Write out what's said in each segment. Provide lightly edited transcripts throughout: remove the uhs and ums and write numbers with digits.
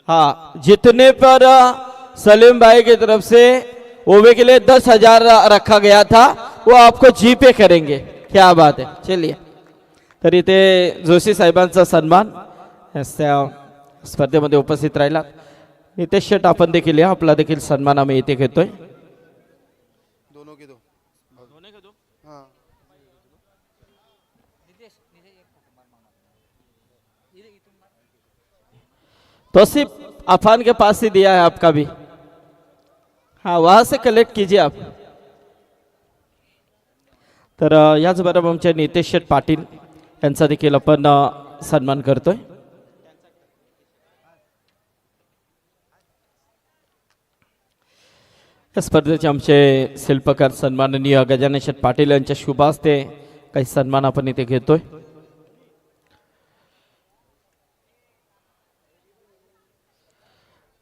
हाँ, जीतने पर सलीम भाई की तरफ से ओवे के लिए 10,000 रखा गया था, वो आपको जीपे करेंगे। क्या बात है। चलिए, तर इथे जोशी साहेबांचा सन्मान स्पर्धेमध्ये उपस्थित राहिला। नितेश शेट आपण देखील या, आपला देखील सन्मान आम्ही इथे घेतोय। दोनों के दो हाँ तौसीफ अफान के पास ही दिया है आपका भी, हाँ वहां से कलेक्ट कीजिए आप। तर याचबरोबर आमचे नितेश शेट पाटील यांचा देखील आपण सन्मान करतोय। या स्पर्धेचे आमचे शिल्पकार सन्माननीय गजानन शेट पाटील यांच्या शुभ हस्ते काही सन्मान आपण इथे घेतोय।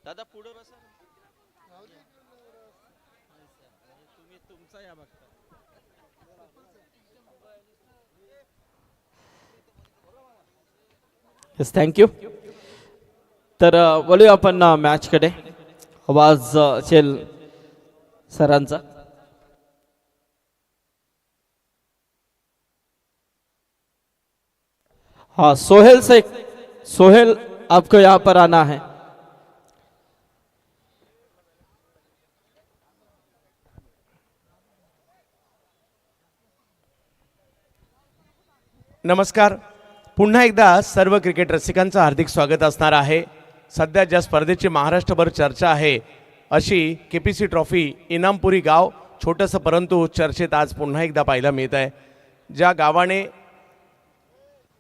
दादा पुढे बसा, तुम्ही तुमचा या बघता। Yes, thank you. तर बोलूया आपण मॅच कडे। आवाज असेल सरांचा। हाँ, सोहेल से, सोहेल आपको यहाँ पर आना है। नमस्कार, पुन्हा एकदा सर्व क्रिकेट रसिकांचं हार्दिक स्वागत असणार आहे। सध्या ज्या स्पर्धेची महाराष्ट्रभर चर्चा आहे अशी केपीसी ट्रॉफी इनामपुरी गाव, छोटंसं परंतु चर्चेत आज पुन्हा एकदा पाहायला मिळत आहे। ज्या गावाने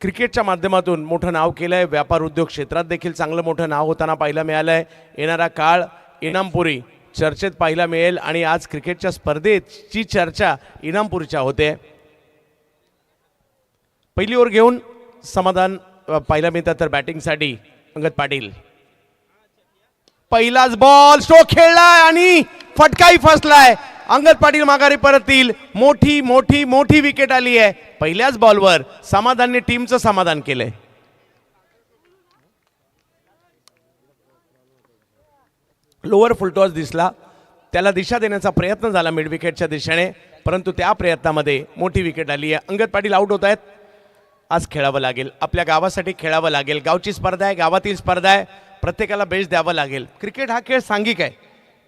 क्रिकेटच्या माध्यमातून मोठं नाव केलं आहे, व्यापार उद्योग क्षेत्रात देखील चांगलं मोठं नाव होताना पाहायला मिळालं आहे। येणारा काळ इनामपुरी चर्चेत पाहायला मिळेल आणि आज क्रिकेटच्या स्पर्धेची चर्चा इनामपुरीच्या होते। पहिली ओव्हर घेऊन समाधान पाहायला मिळतात, तर बॅटिंगसाठी अंगद पाटील। पहिलाच बॉल स्ट्रोक खेळलाय आणि फटकाही फसलाय। अंगद पाटील माघारी परततील, मोठी मोठी मोठी विकेट आली आहे। पहिल्याच बॉलवर समाधानने टीमचं समाधान केलंय। लोअर फुलटॉस दिसला, त्याला दिशा देण्याचा प्रयत्न झाला मिड विकेटच्या दिशेने, परंतु त्या प्रयत्नामध्ये मोठी विकेट आली आहे। अंगद पाटील आउट होत आहेत। आज खेळावं लागेल, आपल्या गावासाठी खेळावं लागेल। गावची स्पर्धा आहे, गावातील स्पर्धा आहे, प्रत्येकाला बेस द्यावं लागेल। क्रिकेट हा खेळ सांघिक आहे,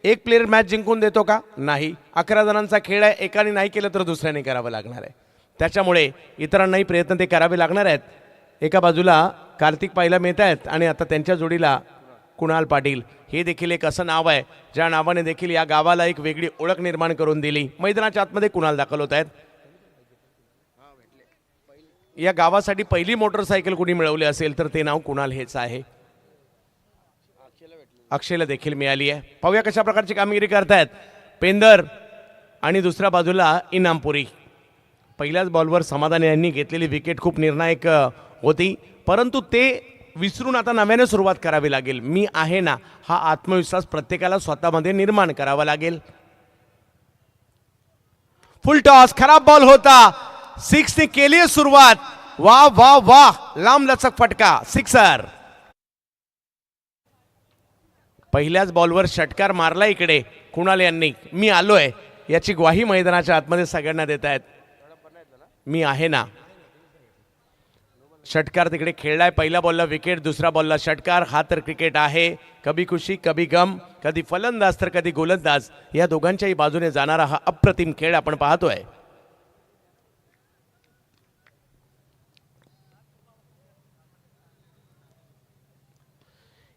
एक प्लेयर मॅच जिंकून देतो का? नाही। 11 जणांचा खेळ आहे, एकाने नाही केलं तर दुसऱ्याने करावं लागणार आहे। त्याच्यामुळे इतरांनाही प्रयत्न ते करावे लागणार आहेत। एका बाजूला कार्तिक पाहायला मिळत आहेत आणि आता त्यांच्या जोडीला कुणाल पाटील। हे देखील एक असं नाव आहे ज्या नावाने देखील या गावाला एक वेगळी ओळख निर्माण करून दिली। मैदानाच्या आतमध्ये कुणाल दाखल होत आहेत। या गावासाठी पहिली मोटरसायकल कुणी मिळवली असेल तर ते नाव कुणाल हेच आहे। अक्षयला देखील मिळाली आहे। पाहूया कशा प्रकारची कामगिरी करतायत पेंदर आणि दुसऱ्या बाजूला इनामपुरी। पहिल्याच बॉलवर समाधान यांनी घेतलेली विकेट खूप निर्णायक होती, परंतु ते विसरून आता नव्याने सुरुवात करावी लागेल। मी आहे ना हा आत्मविश्वास प्रत्येकाला स्वतःमध्ये निर्माण करावा लागेल। फुल टॉस, खराब बॉल होता, सिक्सने केली आहे सुरुवात। वाह वाह वाह, लांब लचक फटका, सिक्सर। पहिल्याच बॉलवर षटकार मारला इकडे कुणाल यांनी। मी आलोय याची ग्वाही मैदानाच्या आतमध्ये सगळ्यांना देत आहेत। मी आहे ना, षटकार तिकडे खेळलाय। पहिल्या बॉलला विकेट, दुसऱ्या बॉलला षटकार। हा तर क्रिकेट आहे, कभी खुशी कभी गम, कधी फलंदाज तर कधी गोलंदाज, या दोघांच्याही बाजूने जाणारा हा अप्रतिम खेळ आपण पाहतोय।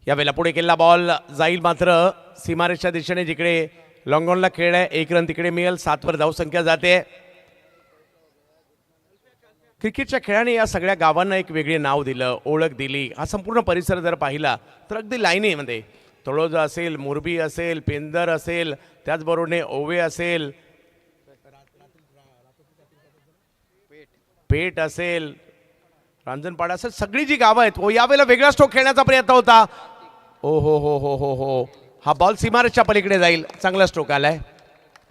यावेळेला पुढे केलेला बॉल जाईल मात्र सीमारेषच्या दिशेने, जिकडे लॉंगॉनला खेळ आहे। 1 रन तिकडे मिळेल, 7 वर धावसंख्या जाते। क्रिकेटच्या खेळाने या सगळ्या गावांना एक वेगळे नाव दिलं, ओळख दिली। हा संपूर्ण परिसर जर पाहिला तर अगदी लाईनीमध्ये तळोजा असेल, मोरबी असेल, पेंदर असेल, त्याचबरोबरने ओवे असेल, पेठ असेल, रांजणपाडा असेल, सगळी जी गावं आहेत वो यावेळेला वेगळा स्ट्रोक खेळण्याचा प्रयत्न होता। ओ हो हो हो हो हो, हा बॉल सीमारेषच्या पलीकडे जाईल। चांगला स्ट्रोक आलाय,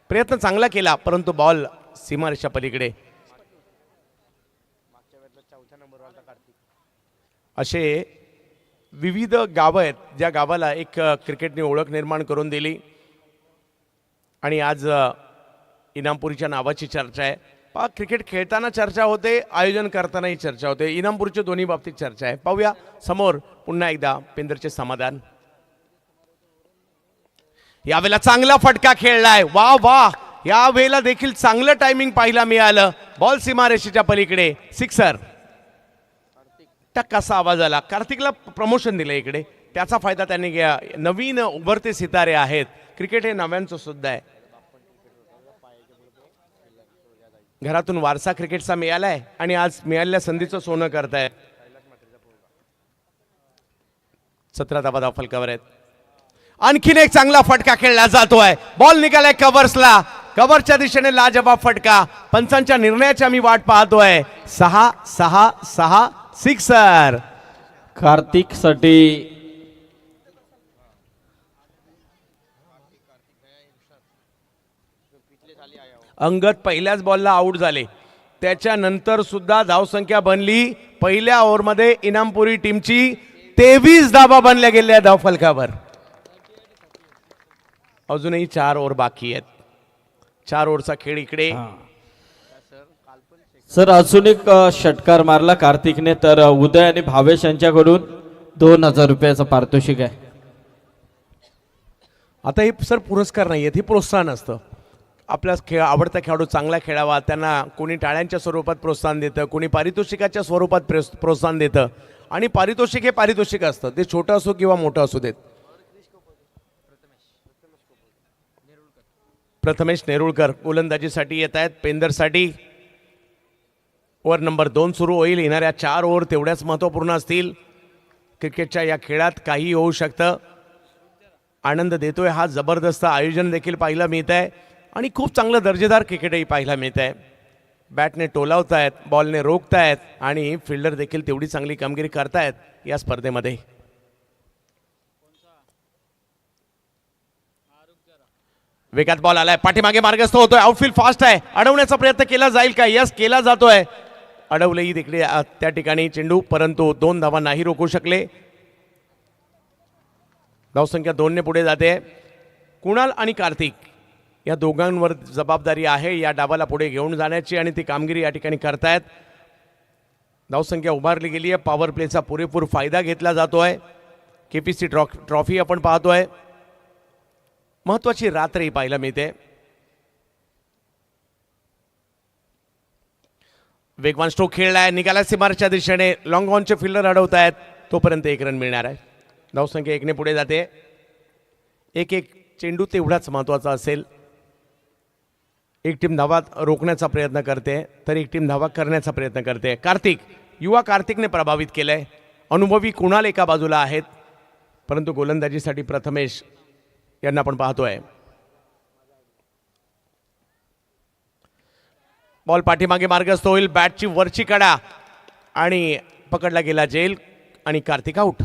प्रयत्न चांगला केला, परंतु बॉल सीमारेषच्या पलीकडे। असे विविध गावं आहेत ज्या गावाला एक क्रिकेटने ओळख निर्माण करून दिली आणि आज इनामपुरीच्या नावाची चर्चा आहे. पहा, क्रिकेट खेळताना चर्चा होते, आयोजन करतानाही चर्चा होते. इनामपूरच्या दोन्ही बाबतीत चर्चा आहे. पाहूया समोर पुन्हा एकदा पेंदरचे समाधान. यावेळेला चांगला फटका खेळलाय, वा वा. यावेळेला देखील चांगलं टायमिंग पाहायला मिळालं. बॉल सीमारेषेच्या पलीकडे, सिक्सर. कसा आवाज आला. कार्तिकला प्रमोशन दिलं इकडे, त्याचा फायदा त्यांनी घ्या. नवीन उभरते सितारे आहेत. क्रिकेट हे नव्यांचं सुद्धा आहे. घरातून वारसा क्रिकेटचा मिळालाय आणि आज मिळालेल्या संधीचं सोनं करतायत. 17 धावा फलकावर आहेत. आणखीन एक चांगला फटका खेळला जातोय. बॉल निघालाय कव्हर्सला, कव्हरच्या दिशेने लाजवाब फटका. पंचांच्या निर्णयाची आम्ही वाट पाहतोय. 6-6-6 सिक्सर कार्तिक साठी. अंगद पहिल्याच बॉलला आउट झाले. त्याच्यानंतर सुद्धा धावसंख्या बनली. पहिल्या ओव्हरमध्ये इनामपुरी टीमची 23 धावा बनल्या गेल्या धाव फलकावर. अजूनही 4 ओव्हर बाकी आहेत. 4 ओव्हरचा खेळ इकडे. सर अजून एक षटकार मारला कार्तिकने, तर उदय आणि भावेश यांच्याकडून 2000 रुपयाचं पारितोषिक आहे. आता हे सर पुरस्कार नाही आहेत, हे प्रोत्साहन असतं. आपला आवडता खेळाडू चांगला खेळावा, त्यांना कोणी टाळ्यांच्या स्वरूपात प्रोत्साहन देतं, कोणी पारितोषिकाच्या स्वरूपात प्रोत्साहन देतं. आणि पारितोषिक हे पारितोषिक असतं, ते छोटं असो किंवा मोठं असू देत. प्रथमेश नेरुळकर गोलंदाजीसाठी येत आहेत. पेंदरसाठी ओव्हर नंबर 2 सुरू होईल. येणाऱ्या 4 ओव्हर तेवढ्याच महत्त्वपूर्ण असतील. क्रिकेटच्या या खेळात काहीही होऊ शकतं. आनंद देतोय हा जबरदस्त आयोजन देखील पाहायला मिळत आहे आणि खूप चांगलं दर्जेदार क्रिकेटही पाहायला मिळत आहे. बॅटने टोलावतायत, बॉलने रोखतायत आणि फिल्डर देखील तेवढी चांगली कामगिरी करतायत या स्पर्धेमध्ये. वेगात बॉल आलाय, पाठीमागे मार्गस्थ होतोय. आउटफील्ड फास्ट आहे, अडवण्याचा प्रयत्न केला जाईल का? यस, केला जातोय. अडवलेही देखील त्या ठिकाणी चेंडू, परंतु 2 धावा नाही रोखू शकले. धावसंख्या 2 ने पुढे जाते. कुणाल आणि कार्तिक या दोघांवर जबाबदारी आहे या डावाला पुढे घेऊन जाण्याची आणि ती कामगिरी या ठिकाणी करतायत. धावसंख्या उभारली गेली आहे. पॉवर प्लेचा पुरेपूर फायदा घेतला जातोय. केपीसी ट्रॉफी आपण पाहतोय. महत्वाची रात्रही पाहायला मिळते. वेगवान स्ट्रोक खेळलाय, निघाला सीमारेच्या दिशेने. लॉंग ऑनचे फिल्डर अडवत आहेत, तोपर्यंत 1 रन मिळणार आहे. धावसंख्या 1 ने पुढे जाते. एक चेंडू तेवढाच महत्वाचा असेल. एक टीम धावा रोखण्याचा प्रयत्न करते तर एक टीम धावा करण्याचा प्रयत्न करते. कार्तिक, युवा कार्तिकने प्रभावित केलंय. अनुभवी कुणाल एका बाजूला आहेत, परंतु गोलंदाजीसाठी प्रथमेश यांना आपण पाहतोय. बॉल पाठीमागे मार्गस्थ होईल. बॅटची वरची कडा आणि पकडला गेला जेल आणि कार्तिक आउट.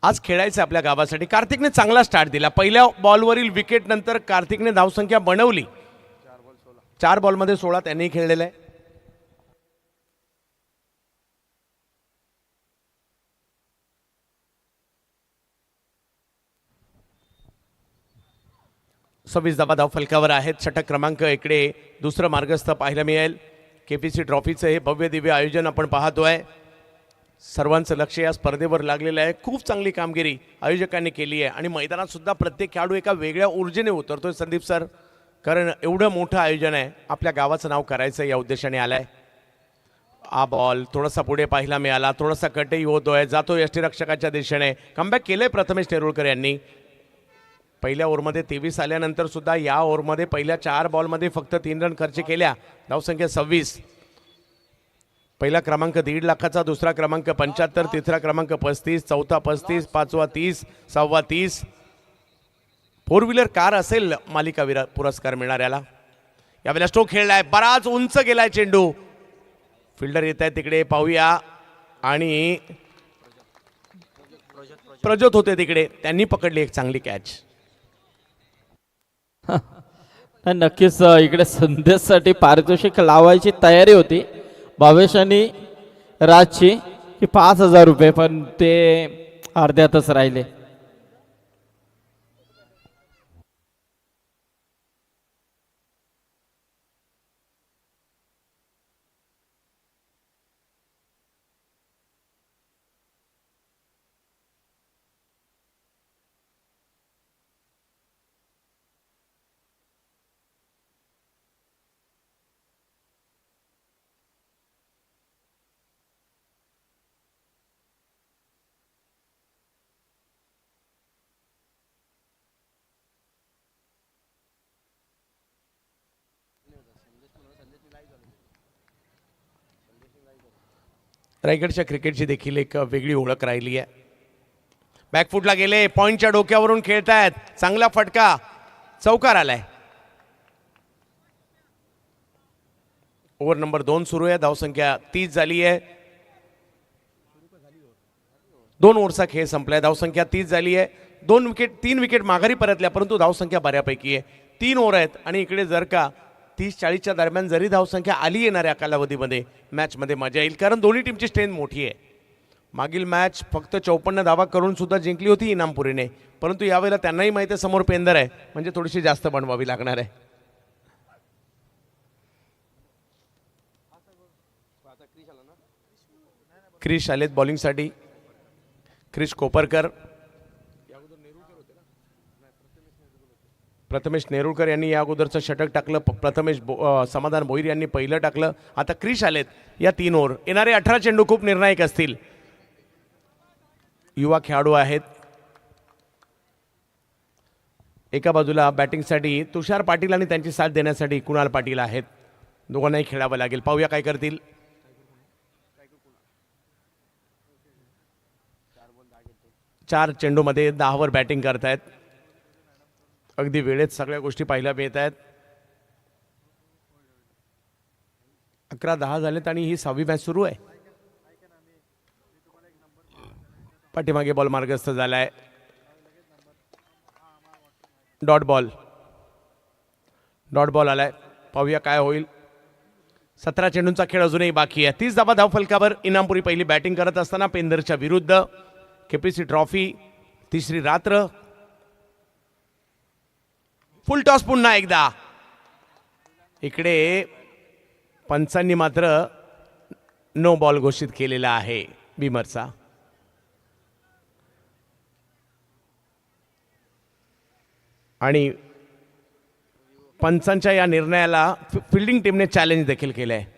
आज खेळायचं आपल्या गावासाठी. कार्तिकने चांगला स्टार्ट दिला. पहिल्या बॉलवरील विकेट नंतर कार्तिकने धावसंख्या बनवली. 4 बॉलमध्ये 16 त्यांनी खेळलेलं आहे. सव्वीस धावा फलकावर आहेत. षटक क्रमांक इकडे दुसरं मार्गस्थ पाहायला मिळेल. केपीसी ट्रॉफीचं हे भव्य दिव्य आयोजन आपण पाहतोय. सर्वांचं लक्ष या स्पर्धेवर लागलेलं आहे. खूप चांगली कामगिरी आयोजकांनी केली आहे आणि मैदानात सुद्धा प्रत्येक खेळाडू एका वेगळ्या ऊर्जेने उतरतोय संदीप सर, कारण एवढं मोठं आयोजन आहे. आपल्या गावाचं नाव करायचं या उद्देशाने आलाय. हा बॉल थोडासा पुढे पाहायला मिळाला, थोडासा कटही होतोय, जातो यष्टीरक्षकाच्या दिशेने. कमबॅक केलंय प्रथमेश नेरुळकर यांनी. पहिल्या ओव्हरमध्ये 23 आल्यानंतर सुद्धा या ओव्हरमध्ये पहिल्या 4 बॉलमध्ये फक्त 3 रन खर्च केल्या. धावसंख्या 26. पहिला क्रमांक 1.5 लाखाचा, दुसरा क्रमांक 75, तिसरा क्रमांक 35, चौथा 35, पाचवा 30, सहावा 30. 4 व्हीलर कार असेल मालिका पुरस्कार मिळणाऱ्याला. यावेळेला स्ट्रोक खेळलाय, बराच उंच गेलाय चेंडू. फिल्डर येत आहे तिकडे, पाहूया. आणि प्रज्योत होते तिकडे, त्यांनी पकडली एक चांगली कॅच. नक्कीच इकडे संदेशसाठी पारितोषिक लावायची तयारी होती भावेश आणि राजची की 5,000 रुपये, पण ते अर्ध्यातच राहिले. रायगडच्या क्रिकेटची देखील एक वेगळी ओळख राहिली आहे. बॅकफुटला गेले, पॉइंटच्या डोक्यावरून खेळतायत, चांगला फटका, चौकार आलाय. ओव्हर नंबर 2 सुरू आहे, धावसंख्या 30 झाली आहे. 2 ओव्हरचा खेळ संपलाय, धावसंख्या 30 झाली आहे. 3 विकेट माघारी परतल्या, परंतु धावसंख्या बऱ्यापैकी आहे. 3 ओव्हर आहेत आणि इकडे जर का 30-40च्या दरम्यान जरी धावसंख्या आली येणाऱ्या कालावधीमध्ये मॅचमध्ये मजा येईल, कारण दोन्ही टीमची स्ट्रेंथ मोठी आहे. मागील मॅच फक्त 54 धावा करून सुद्धा जिंकली होती इनामपुरीने, परंतु यावेळेला त्यांनाही माहिती आहे समोर पेंदर आहे, म्हणजे थोडीशी जास्त बनवावी लागणार आहे. क्रिश आलेत बॉलिंगसाठी, क्रिश कोपरकर. प्रथमेश नेरुळकर यांनी या अगोदरचं षटक टाकलं, समाधान भोईर यांनी पहिलं टाकलं. आता क्रिश आलेत या 3 ओव्हर. येणारे 18 चेंडू खूप निर्णायक असतील. युवा खेळाडू आहेत. एका बाजूला बॅटिंगसाठी तुषार पाटील आणि त्यांची साथ देण्यासाठी कुणाल पाटील आहेत. दोघांनाही खेळावं लागेल, पाहूया काय करतील. चार चेंडूमध्ये 10 वर बॅटिंग करतायत. अगदी वेळेत सगळ्या गोष्टी पाहायला मिळत आहेत. 11-10 झालेत आणि ही 6वी मॅच सुरू आहे. पाठीमागे बॉल मार्गस्थ झालाय. डॉट बॉल आलाय, पाहूया काय होईल. 17 चेंडूंचा खेळ अजूनही बाकी आहे. 30 धावा धावफलकावर इनामपुरी पहिली बॅटिंग करत असताना पेंदरच्या विरुद्ध. केपीसी ट्रॉफी तिसरी रात्र. फुल टॉस पुन्हा एकदा. इकडे पंचांनी मात्र नो बॉल घोषित केलेला आहे बिमरचा. आणि पंचांच्या या निर्णयाला फिल्डिंग टीमने चॅलेंज देखील केलं आहे.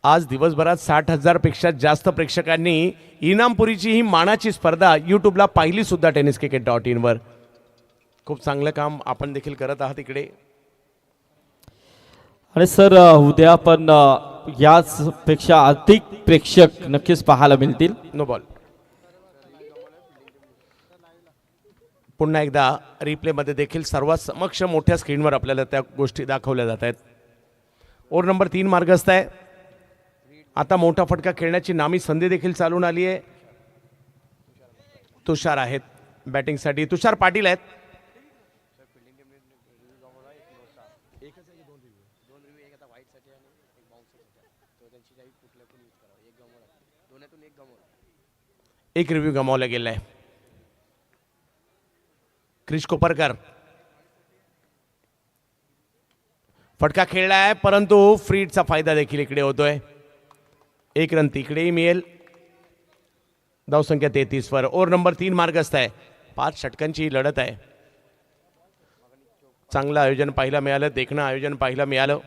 आज दिवसभरात 60,000 पेक्षा जास्त प्रेक्षकांनी इनामपुरीची ही मानाची स्पर्धा यूट्यूबला पाहिली सुद्धा tenniscricket.in वर. खूप चांगलं काम आपण देखील करत आहात इकडे. आणि सर उद्या पण याच पेक्षा अधिक प्रेक्षक नक्कीच पाहायला मिळतील. No ball. पुन्हा एकदा रिप्लेमध्ये देखील सर्वात समक्ष मोठ्या स्क्रीनवर आपल्याला त्या गोष्टी दाखवल्या जात आहेत. ओव्हर नंबर 3 मार्गस्थ आहे. आता मोठा फटका खेळण्याची नामी संधी देखील चालून आली आहे. तुषार आहेत बॅटिंगसाठी. तुषार पाटील आहेत. एक रिव्ह्यू गमावला गेलाय. क्रिश कोपरकर फटका खेळलाय, परंतु फ्रीडचा फायदा देखील इकडे होतोय. 1 रन तिकडेही मिळेल. धावसंख्या 33 वर. ओव्हर नंबर 3 मार्गस्थ आहे. 5 षटकांची लढत आहे. चांगलं आयोजन पाहायला मिळालं, देखणं आयोजन पाहायला मिळालं.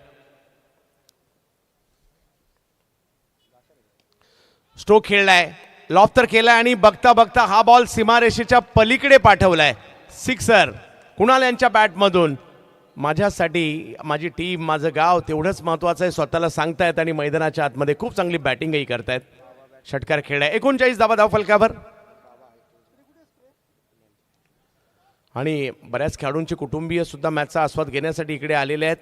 स्ट्रोक खेळलाय, लॉफ्टर केलाय आणि बघता बघता हा बॉल सीमारेषेच्या पलीकडे पाठवलाय. सिक्सर कुणाल यांच्या बॅटमधून. माझ्यासाठी माझी टीम, माझं गाव तेवढंच महत्त्वाचं आहे, स्वतःला सांगतायत आणि मैदानाच्या आतमध्ये खूप चांगली बॅटिंगही करतायत. षटकार खेळलाय. 39 धावा धाव फलकावर. आणि बऱ्याच खेळाडूंचे कुटुंबीय सुद्धा मॅचचा आस्वाद घेण्यासाठी इकडे आलेले आहेत.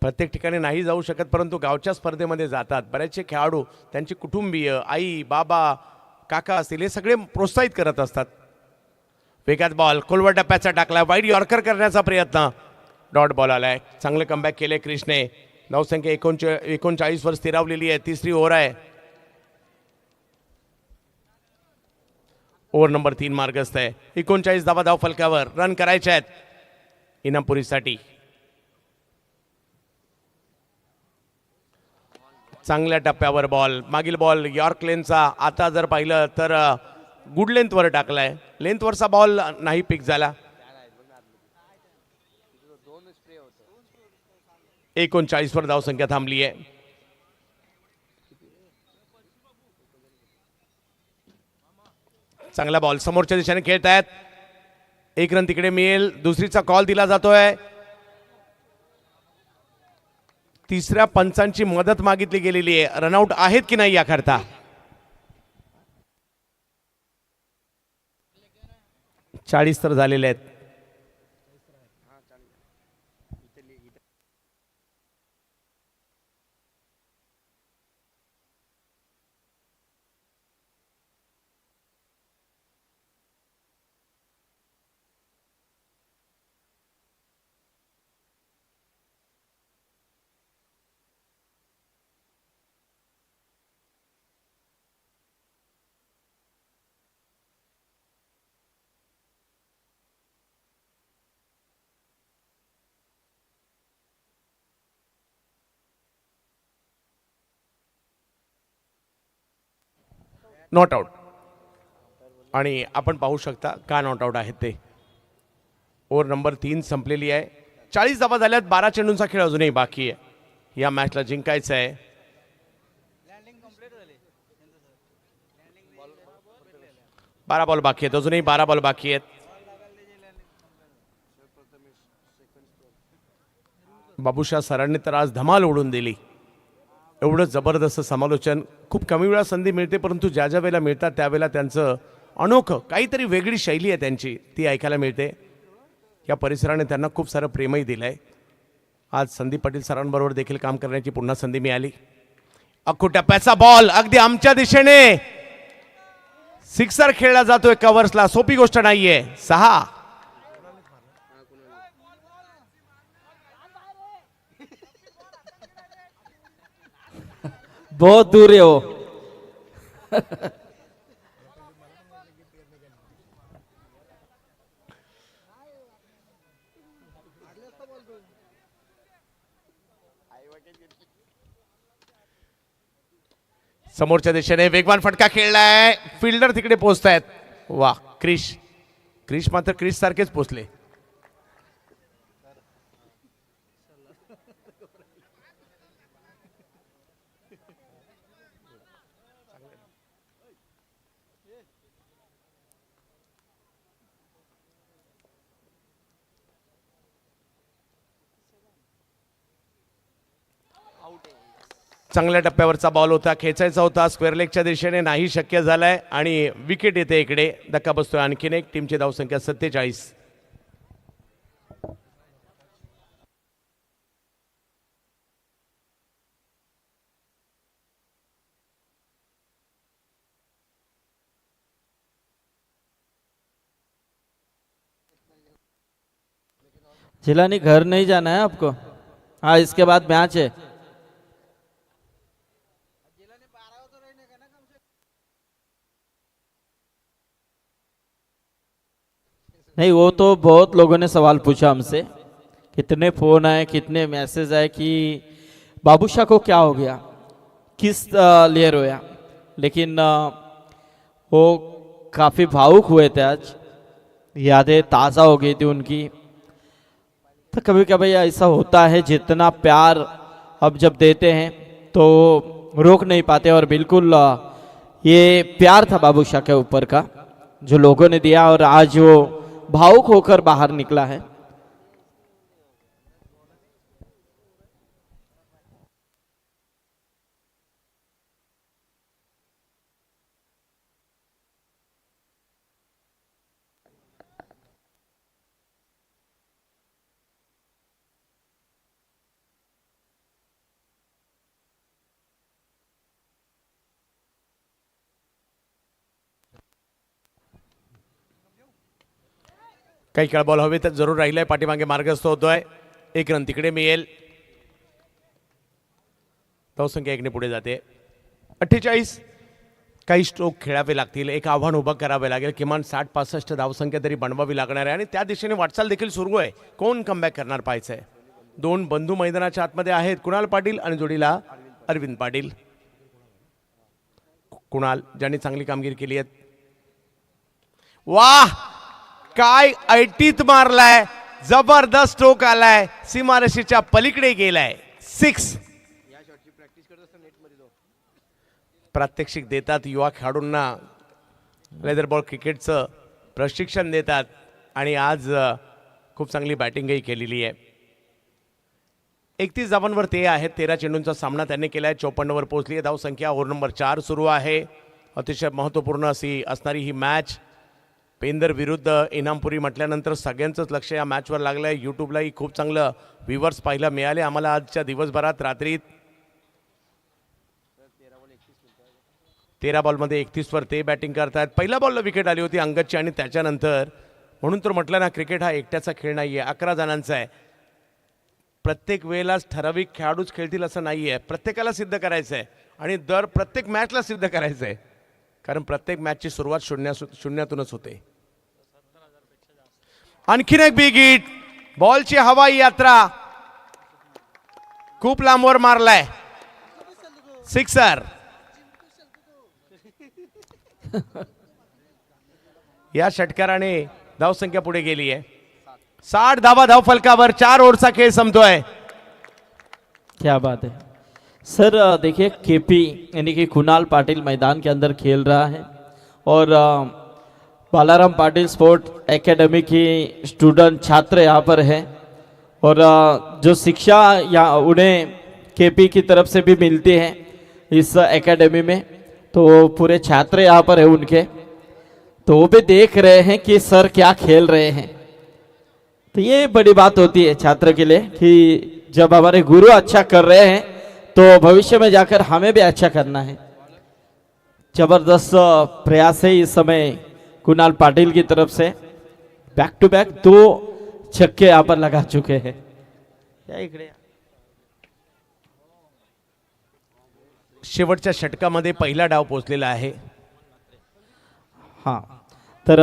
प्रत्येक ठिकाणी नाही जाऊ शकत, परंतु गावच्या स्पर्धेमध्ये जातात. बरेचसे खेळाडू त्यांची कुटुंबीय, आई बाबा काका असतील, हे सगळे प्रोत्साहित करत असतात. वेगात बॉल खोलवर टप्प्याचा टाकला, वाईड यॉर्कर करण्याचा प्रयत्न, डॉट बॉल आलाय. चांगले कमबॅक केले क्रिशने. धावसंख्या 39 वर स्थिरावलेली आहे. तिसरी ओव्हर आहे. ओव्हर नंबर 3 मार्गस्थ आहे. 39 धावा धाव फलकावर. रन करायचे आहेत इनामपुरीसाठी. चांगल्या टप्प्यावर बॉल, मागील बॉल यॉर्क लेनचा. आता जर पाहिलं तर गुड लेंथवर टाकलाय. लेंथवरचा बॉल नाही पिक झाला. 39 वर धावसंख्या थांबली आहे. चांगला बॉल समोरच्या दिशेने खेळतायत. 1 रन तिकडे मिळेल. दुसरीचा कॉल दिला जातोय. तिसऱ्या पंचांची मदत मागितली गेलेली आहे. रनआउट आहेत की नाही याकरता. चाळीस तर झालेले आहेत. Not out. आणि आपण पाहू शकता का नॉट आउट आहेत ते. ओव्हर नंबर 3 संपलेली आहे. 40 धावा झाल्यात. 12 चेंडूंचा खेळ अजूनही बाकी आहे. या मॅचला जिंकायचं आहे. 12 बॉल बाकी आहेत. अजूनही 12 बॉल बाकी आहेत. बाबूशाह सरांनी तर आज धमाल उडून दिली. एवढं जबरदस्त समालोचन. खूप कमी वेळा संधी मिळते, परंतु ज्या ज्या वेळेला मिळतात त्यावेळेला त्यांचं अनोखं काहीतरी वेगळी शैली आहे त्यांची, ती ऐकायला मिळते. या परिसराने त्यांना खूप सारं प्रेमही दिलं आहे. आज संदीप पाटील सरांबरोबर देखील काम करण्याची पुन्हा संधी मिळाली. अख्खू टप्प्याचा बॉल अगदी आमच्या दिशेने सिक्सर खेळला जातोय कव्हर्सला. सोपी गोष्ट नाहीये. 6. बहुत दूर है वो. समोरच्या दिशेने वेगवान फटका खेळलाय. फिल्डर तिकडे पोहोचतायत. वा, क्रिश मात्र क्रिश सारखेच पोहोचले. चांगल्या टप्प्यावरचा बॉल होता, खेचायचा होता. स्क्वेअर लेगच्या दिशेने नाही शक्य झालाय आणि विकेट येते इकडे. धक्का बसतोय आणखीन एक. टीमची धावसंख्या 47. जिलानी घर नहीं जाना है आपको. हाँ, इसके बाद मैच है. नहीं, वो तो बहुत लोगों ने सवाल पूछा हमसे, कितने फ़ोन आए, कितने मैसेज आए कि बाबूशाह को क्या हो गया, किस लिए रोया. लेकिन वो काफ़ी भावुक हुए थे आज. यादें ताज़ा हो गई थी उनकी. तो कभी कभी ऐसा होता है, जितना प्यार अब जब देते हैं तो रोक नहीं पाते. और बिल्कुल ये प्यार था बाबूशाह के ऊपर का जो लोगों ने दिया, और आज वो भावुक होकर बाहर निकला है. काही खेळ बॉल हवे तर जरूर राहिलाय, पाठीमागे मार्गस्थ होतोय. 1 रन तिकडे मिळेल. धावसंख्या 1 ने पुढे जाते. 48. काही स्ट्रोक खेळावे लागतील, एक आव्हान उभं करावे लागेल. किमान 60-65 धावसंख्या तरी बनवावी लागणार आहे आणि त्या दिशेने वाटचाल देखील सुरू आहे. कोण कमबॅक करणार पाहायचंय. 2 बंधू मैदानाच्या आतमध्ये आहेत, कुणाल पाटील आणि जोडीला अरविंद पाटील. कुणाल ज्यांनी चांगली कामगिरी केली आहे. वाह, काय ऐटीत मारलाय, जबरदस्त स्ट्रोक आलाय, सीमारेषेच्या पलीकडे गेलाय. 6. प्रात्यक्षिक देतात युवा खेळाडूंना, लेदर बॉल क्रिकेटचं प्रशिक्षण देतात आणि आज खूप चांगली बॅटिंगही केलेली आहे. 31 धावांवर ते आहेत. 13 चेंडूंचा सामना त्यांनी केला आहे. 54 वर पोहोचली आहे धावसंख्या. ओव्हर नंबर 4 सुरू आहे. अतिशय महत्त्वपूर्ण अशी असणारी ही मॅच. पेंदर विरुद्ध इनामपुरी म्हटल्यानंतर सगळ्यांचंच लक्ष या मॅचवर लागलं आहे. यूट्यूबलाही खूप चांगलं व्ह्यूवर्स पाहायला मिळाले आम्हाला आजच्या दिवसभरात. रात्रीत 13 बॉलमध्ये 31 वर ते बॅटिंग करतात. पहिल्या बॉलला विकेट आली होती अंगदची आणि त्याच्यानंतर, म्हणून तर म्हटलं ना, क्रिकेट हा एकट्याचा खेळ नाही आहे, 11 जणांचा आहे. प्रत्येक वेळेलाच ठराविक खेळाडूच खेळतील असं नाही आहे. प्रत्येकाला सिद्ध करायचं आहे आणि प्रत्येक मॅचला सिद्ध करायचं आहे, कारण प्रत्येक मॅचची सुरुवात शून्यातूनच होते. आणखीन एक बिग हिट, बॉलची हवाई यात्रा खूप लांबवर मारलाय, सिक्सर. या षटकाराने धावसंख्या पुढे गेली आहे. 60 धावा धावफलकावर. 4 ओव्हरचा खेळ संपतोय. क्या बात है सर. देखिए केपी यानी कि कुणाल पाटिल मैदान के अंदर खेल रहा है और बालाराम पाटिल स्पोर्ट एकेडमी की स्टूडेंट छात्र यहाँ पर है और जो शिक्षा या उन्हें केपी की तरफ से भी मिलती है इस एकेडमी में, तो पूरे छात्र यहाँ पर है उनके, तो वो भी देख रहे हैं कि सर क्या खेल रहे हैं. तो ये बड़ी बात होती है छात्र के लिए कि जब हमारे गुरु अच्छा कर रहे हैं तो भविष्य में जाकर हमें भी अच्छा करना है. जबरदस्त प्रयास है इस समय कुणाल पाटिल की तरफ से. बैक टू बैक 2 छक्के यहाँ पर लगा चुके हैं. शेवटच्या षटकामध्ये पहिला डाव पोहोचलेला आहे. हां, तर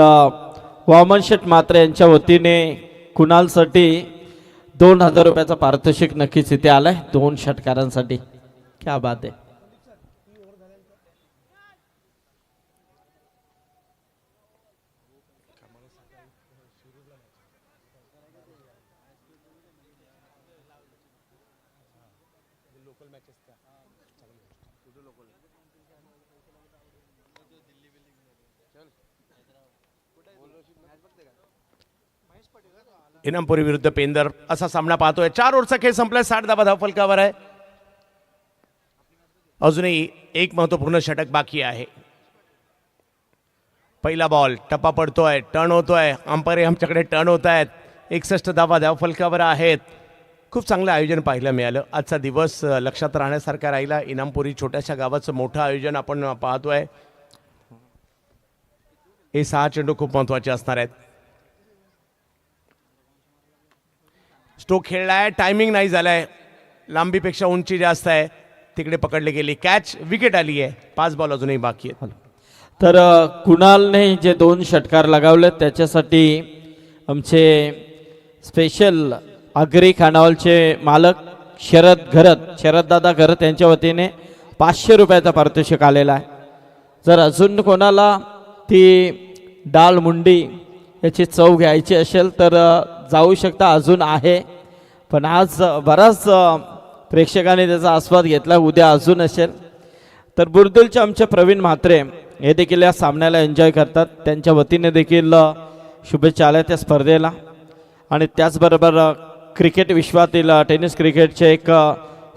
वामन शेठ मात्रे यांच्या वतीने कुणालसाठी 2000 रुपयाचा पारितोषिक नक्कीच इथे आलाय 2 षटकारांसाठी. क्या बात आहे. इनामपुरी विरुद्ध पेंदर असा सामना पाहतोय. 4 ओव्हरचा खेळ संपलाय. 60 धावा धावफलकावर आहे. अजूनही एक महत्वपूर्ण षटक बाकी आहे. पहिला बॉल टप्पा पडतोय, टर्न होतोय. अंपायर आमच्याकडे टर्न होत आहेत. 61 धावा धावफलकावर आहेत. खूप चांगलं आयोजन पाहायला मिळालं. आजचा दिवस लक्षात राहण्यासारखा राहिला. इनामपुरी छोट्याशा गावाचं मोठं आयोजन आपण पाहतोय. हे 6 चेंडू खूप महत्वाचे असणार आहेत. स्ट्रोक खेळलाय, टायमिंग नाही झालाय, लांबीपेक्षा उंची जास्त आहे, तिकडे पकडली गेली, कॅच, विकेट आली आहे. 5 बॉल अजूनही बाकी आहेत. तर कुणालने जे 2 षटकार लगावले त्याच्यासाठी आमचे स्पेशल आगरी खानावलचे मालक शरददादा घरत यांच्या वतीने 500 रुपयाचा पारितोषिक आलेला आहे. जर अजून कोणाला ती डाळ मुंडी याची चव घ्यायची असेल तर जाऊ शकता, अजून आहे. पण आज बराच प्रेक्षकांनी त्याचा आस्वाद घेतला. उद्या अजून असेल तर बुर्दुलचे आमचे प्रवीण म्हात्रे हे देखील या सामन्याला एन्जॉय करतात. त्यांच्या वतीने देखील शुभेच्छा आल्या त्या स्पर्धेला. आणि त्याचबरोबर क्रिकेट विश्वातील टेनिस क्रिकेटचे एक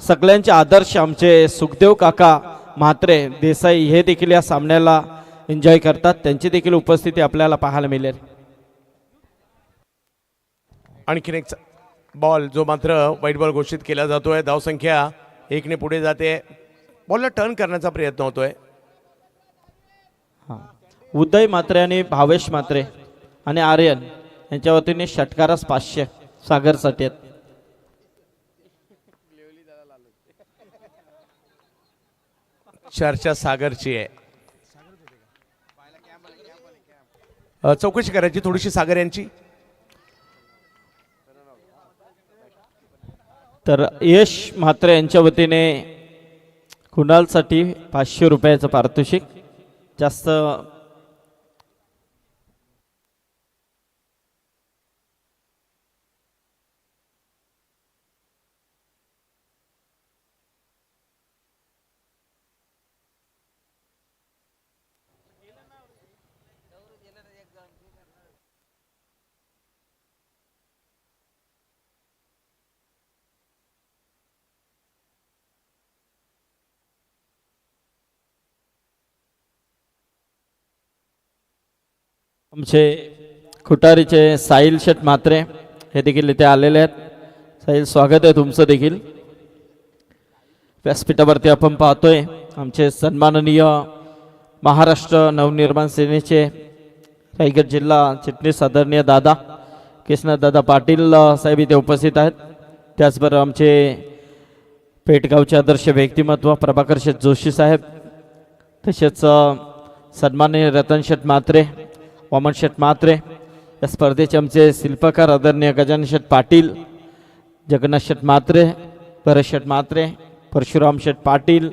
सगळ्यांचे आदर्श आमचे सुखदेव काका म्हात्रे देसाई हे देखील या सामन्याला एन्जॉय करतात. त्यांची देखील उपस्थिती आपल्याला पाहायला मिळेल. आणखीन एक बॉल जो मात्र वाईट बॉल घोषित केला जातोय. धावसंख्या 1 ने पुढे जाते. बॉलला टर्न करण्याचा प्रयत्न होतोय. उदय म्हात्रे आणि भावेश म्हात्रे आणि आर्यन यांच्या वतीने षटकारास 500 सागरसाठी आहेत. चर्चा सागरची आहे. चौकशी करायची थोडीशी सागर यांची. तर यश म्हात्रे यांच्या वतीने कुणालसाठी 500 रुपयाचं पारितोषिक. जास्त आमचे खुटारीचे साहिल शेठ म्हात्रे हे देखील इथे आलेले आहेत. साहिल, स्वागत आहे तुमचं देखील. व्यासपीठावरती आपण पाहतोय आमचे सन्माननीय महाराष्ट्र नवनिर्माण सेनेचे रायगड जिल्हा चिटणीस आदरणीय दादा कृष्णदादा पाटील साहेब इथे उपस्थित आहेत. त्याचबरोबर आमचे पेटगावचे आदर्श व्यक्तिमत्व प्रभाकर शेठ जोशी साहेब, तसेच सन्माननीय रतन शेठ म्हात्रे, वामन शेठ म्हात्रे, या स्पर्धेचे आमचे शिल्पकार आदरणीय गजानन शेठ पाटील, जगन्नाथ शेठ म्हात्रे, भरत शेठ म्हात्रे, परशुराम शेठ पाटील.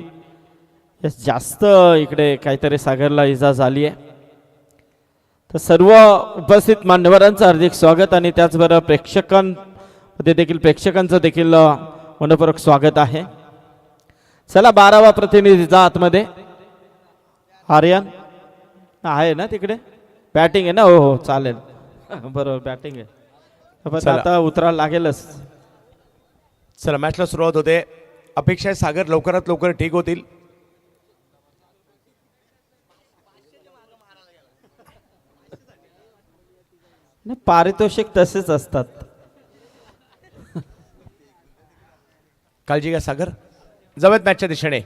जास्त इकडे काहीतरी सागरला इजा झाली आहे. तर सर्व उपस्थित मान्यवरांचं हार्दिक स्वागत आणि त्याचबरोबर प्रेक्षकांमध्ये देखील प्रेक्षकांचं देखील मनपूर्वक स्वागत आहे. चला 12वा प्रतिनिधीचा आतमध्ये. आर्यन आहे ना तिकडे? बॅटिंग आहे ना? हो हो चालेल, बरोबर बॅटिंग आहे. पण आता उतरायला लागेलच. चला मॅचला सुरुवात होते. अपेक्षा आहे सागर लवकरात लवकर ठीक होतील. पारितोषिक तसेच असतात. काळजी घ्या सागर. जवळ मॅचच्या दिशेने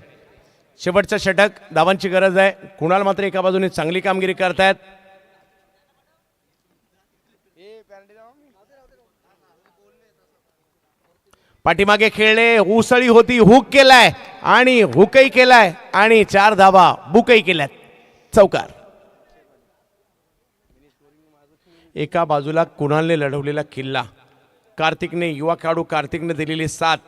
शेवटचं षटक, धावांची गरज आहे. कुणाल मात्र एका बाजूने चांगली कामगिरी करतायत. पाठीमागे खेळले, उसळी होती, हुक केलाय आणि हुकही केलाय आणि 4 धावा बुकही केल्यात. चौकार. एका बाजूला कुणालने लढवलेला किल्ला, कार्तिकने, युवा खेळाडू कार्तिकने दिलेली साथ,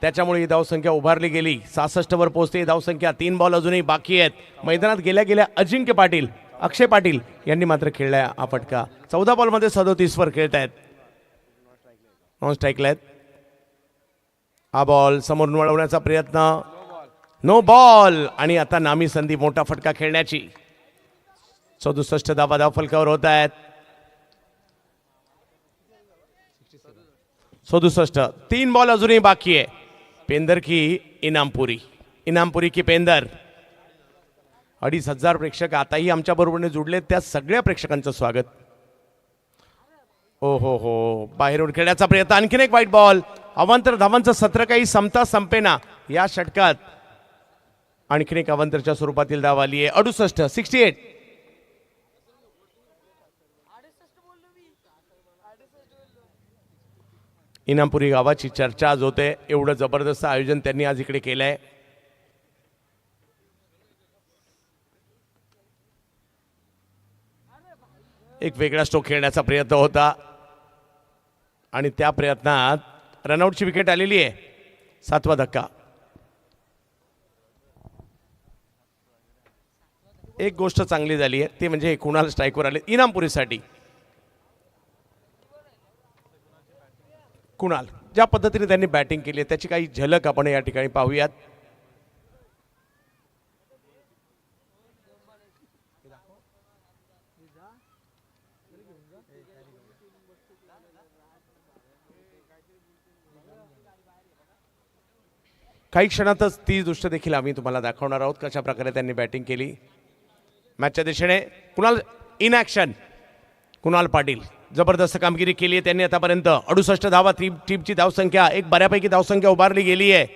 त्याच्यामुळे ही धावसंख्या उभारली गेली. 66 वर पोहोचते ही धावसंख्या. 3 बॉल अजूनही बाकी आहेत. मैदानात गेल्या अजिंक्य पाटील, अक्षय पाटील यांनी मात्र खेळलाय हा फटका. 14 बॉलमध्ये 37 वर खेळत आहेत. नॉन स्ट्राईकला आहेत. हा बॉल समोरून वळवण्याचा प्रयत्न, नो बॉल. आणि आता नामी संधी मोठा फटका खेळण्याची. 67 धावा धावफलकावर होत आहेत. 67. 3 बॉल अजूनही बाकी आहे. पेंदर की इनामपुरी की पेंदर. 2500 प्रेक्षक आताही आमच्या बरोबरने जुडले. त्या सगळ्या प्रेक्षकांचं स्वागत. ओ हो हो, बाहेरून खेळण्याचा प्रयत्न. आणखीन एक वाईट बॉल. अवांतर धावांचं सत्र काही संपता संपेना या षटकात. आणखीन एक अवांतरच्या स्वरूपातील धाव आली आहे. 68. इनामपुरी गावाची चर्चा आज होते. एवढं जबरदस्त आयोजन त्यांनी आज इकडे केलंय. एक वेगळा स्ट्रोक खेळण्याचा प्रयत्न होता आणि त्या प्रयत्नात रनआउटची विकेट आलेली आहे. 7वा धक्का. एक गोष्ट चांगली झाली आहे ती म्हणजे कुणाल स्ट्राईकवर आले इनामपुरीसाठी. कुणाल ज्या पद्धतीने त्यांनी बॅटिंग केली आहे त्याची काही झलक आपण या ठिकाणी पाहूयात. काही क्षणातच ती दृश्य देखील आम्ही तुम्हाला दाखवणार आहोत कशा प्रकारे त्यांनी बॅटिंग केली. मॅचच्या दिशेने कुणाल इन ॲक्शन. कुणाल पाटील जबरदस्त कामगिरी केली आहे त्यांनी आतापर्यंत. 68 धावा टीमची धावसंख्या. एक बऱ्यापैकी धावसंख्या उभारली गेली आहे.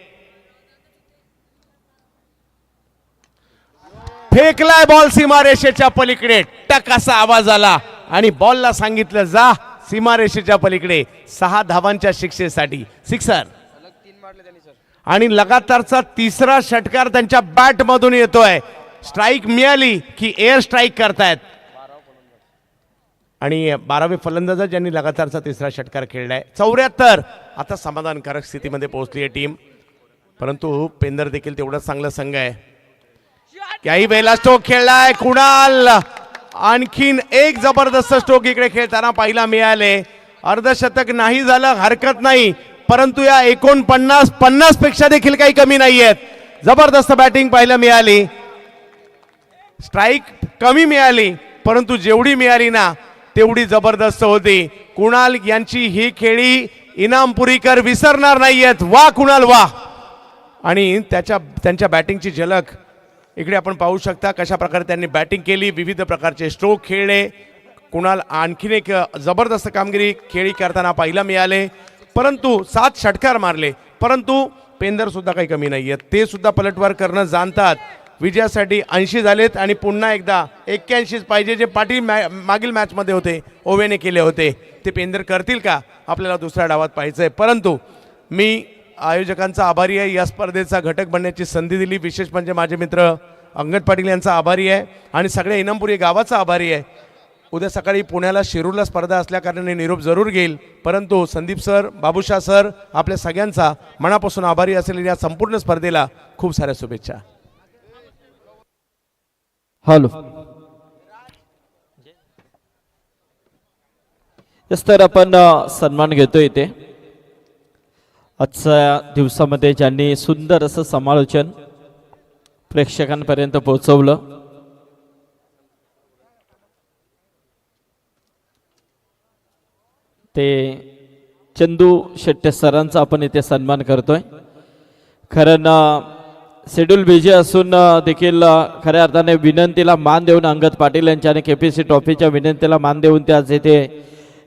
फेकलाय बॉल सीमारेषेच्या पलीकडे. टक असा आवाज आला आणि बॉलला सांगितलं जा, सीमारेषेच्या पलीकडे 6 धावांच्या शिक्षेसाठी सिक्सर आणि लगातारचा तिसरा षटकार त्यांच्या बॅट मधून येतोय. स्ट्राईक मिळाली की एअर स्ट्राईक करतायत आणि 12वे फलंदाज ज्यांनी लगातारचा तिसरा षटकार खेळलाय. 74 आता समाधानकारक स्थितीमध्ये पोहोचली आहे टीम. परंतु पेंदर देखील तेवढाच चांगला संघ आहे. काही वेळेला स्ट्रोक खेळलाय कुणाल. आणखीन एक जबरदस्त स्ट्रोक इकडे खेळताना पाहायला मिळाले. अर्धशतक नाही झालं हरकत नाही, परंतु या 49 पेक्षा देखील काही कमी नाही आहेत. जबरदस्त बॅटिंग पाहायला मिळाली. स्ट्राईक कमी मिळाली परंतु जेवढी मिळाली ना तेवढी जबरदस्त होती. कुणाल यांची ही खेळी इनामपुरीकर विसरणार नाहीयेत. वा कुणाल वा. आणि त्यांच्या बॅटिंगची झलक इकडे आपण पाहू शकता कशा प्रकारे त्यांनी बॅटिंग केली. विविध प्रकारचे स्ट्रोक खेळले. कुणाल आणखीन एक जबरदस्त कामगिरी खेळी करताना पाहायला मिळाले. परंतु 7 षटकार मारले परंतु पेंदर सुद्धा काही कमी नाही आहेत. ते सुद्धा पलटवार करणं जाणतात. विजयासाठी 80 झालेत आणि पुन्हा एकदा 81 पाहिजे जे मागील मॅचमध्ये होते ओवेने केले होते ते पेंदर करतील का आपल्याला दुसऱ्या डावात पाहायचंय. परंतु मी आयोजकांचा आभारी आहे. या स्पर्धेचा घटक बनण्याची संधी दिली. विशेष म्हणजे माझे मित्र अंगद पाटील यांचा आभारी आहे आणि सगळ्या इनामपुरी गावाचा आभारी आहे. उद्या सकाळी पुण्याला शिरूरला स्पर्धा असल्याकारणाने निरोप जरूर घेईल, परंतु संदीप सर, बाबूशाह सर आपल्या सगळ्यांचा मनापासून आभारी असेल. या संपूर्ण स्पर्धेला खूप साऱ्या शुभेच्छा. हॅलो. तर आपण सन्मान घेतो इथे. आजच्या दिवसामध्ये ज्यांनी सुंदर असं समालोचन प्रेक्षकांपर्यंत पोहोचवलं ते चंदू शेट्टे सरांचा आपण इथे सन्मान करतोय. कारण शेड्यूल बिझी असून देखील खऱ्या अर्थाने विनंतीला मान देऊन अंगद पाटील यांच्या आणि केपीसी ट्रॉफीच्या विनंतीला मान देऊन ते आज इथे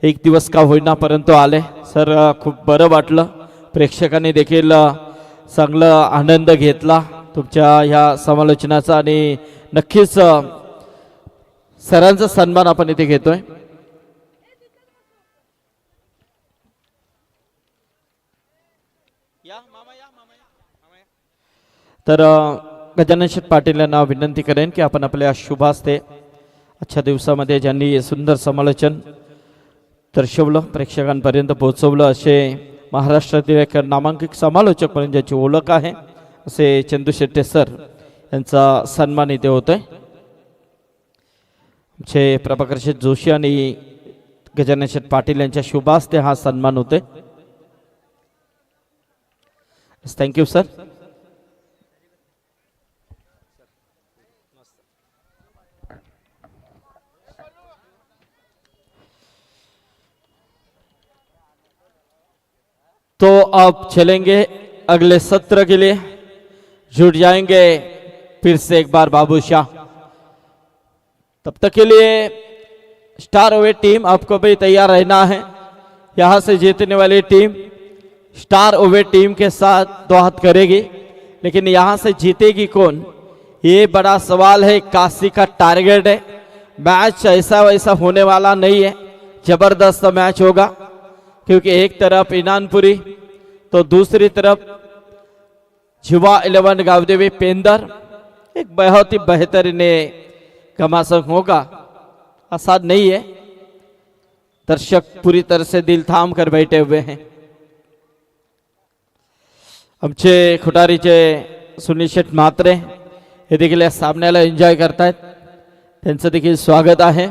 एक दिवस का होईना परंतु आले. सर खूप बरं वाटलं. प्रेक्षकांनी देखील चांगला आनंद घेतला तुमच्या ह्या समालोचनाचा आणि नक्कीच सरांचा सन्मान आपण इथे घेतोय. तर गजानन शेठ पाटील यांना विनंती करेन की आपण आपल्या शुभ हस्ते आजच्या दिवसामध्ये ज्यांनी सुंदर समालोचन दर्शवलं प्रेक्षकांपर्यंत पोहोचवलं असे महाराष्ट्रातील एक नामांकित समालोचक म्हणून ज्याची ओळख आहे असे चंदू शेट्टे सर यांचा सन्मान इथे होतोय. आमचे प्रभाकर शेठ जोशी आणि गजानन शेठ पाटील यांच्या शुभ हस्ते हा सन्मान होतोय. Thank you sir. तो अब चलेंगे अगले सत्र के लिए. जुट जाएंगे फिर से एक बार बाबूशाह. तब तक के लिए स्टार ओवे टीम आपको भी तैयार रहना है. यहाँ से जीतने वाली टीम स्टार ओवे टीम के साथ 2 हाथ करेगी, लेकिन यहाँ से जीतेगी कौन ये बड़ा सवाल है. काशी का टारगेट है. मैच ऐसा वैसा होने वाला नहीं है. जबरदस्त मैच होगा क्योंकि एक तरफ इनानपुरी तो दूसरी तरफ जिवा 11 गावदेवी पेंदर. एक बहुत ही बेहतरीन घमासान होगा, आसान नहीं है. दर्शक पूरी तरह से दिल थाम कर बैठे हुए हैं. आमचे खुटारीचे सुनील शेठ म्हात्रे हे देखील या सामन्याला एन्जॉय करतायत. त्यांचं देखील स्वागत आहे.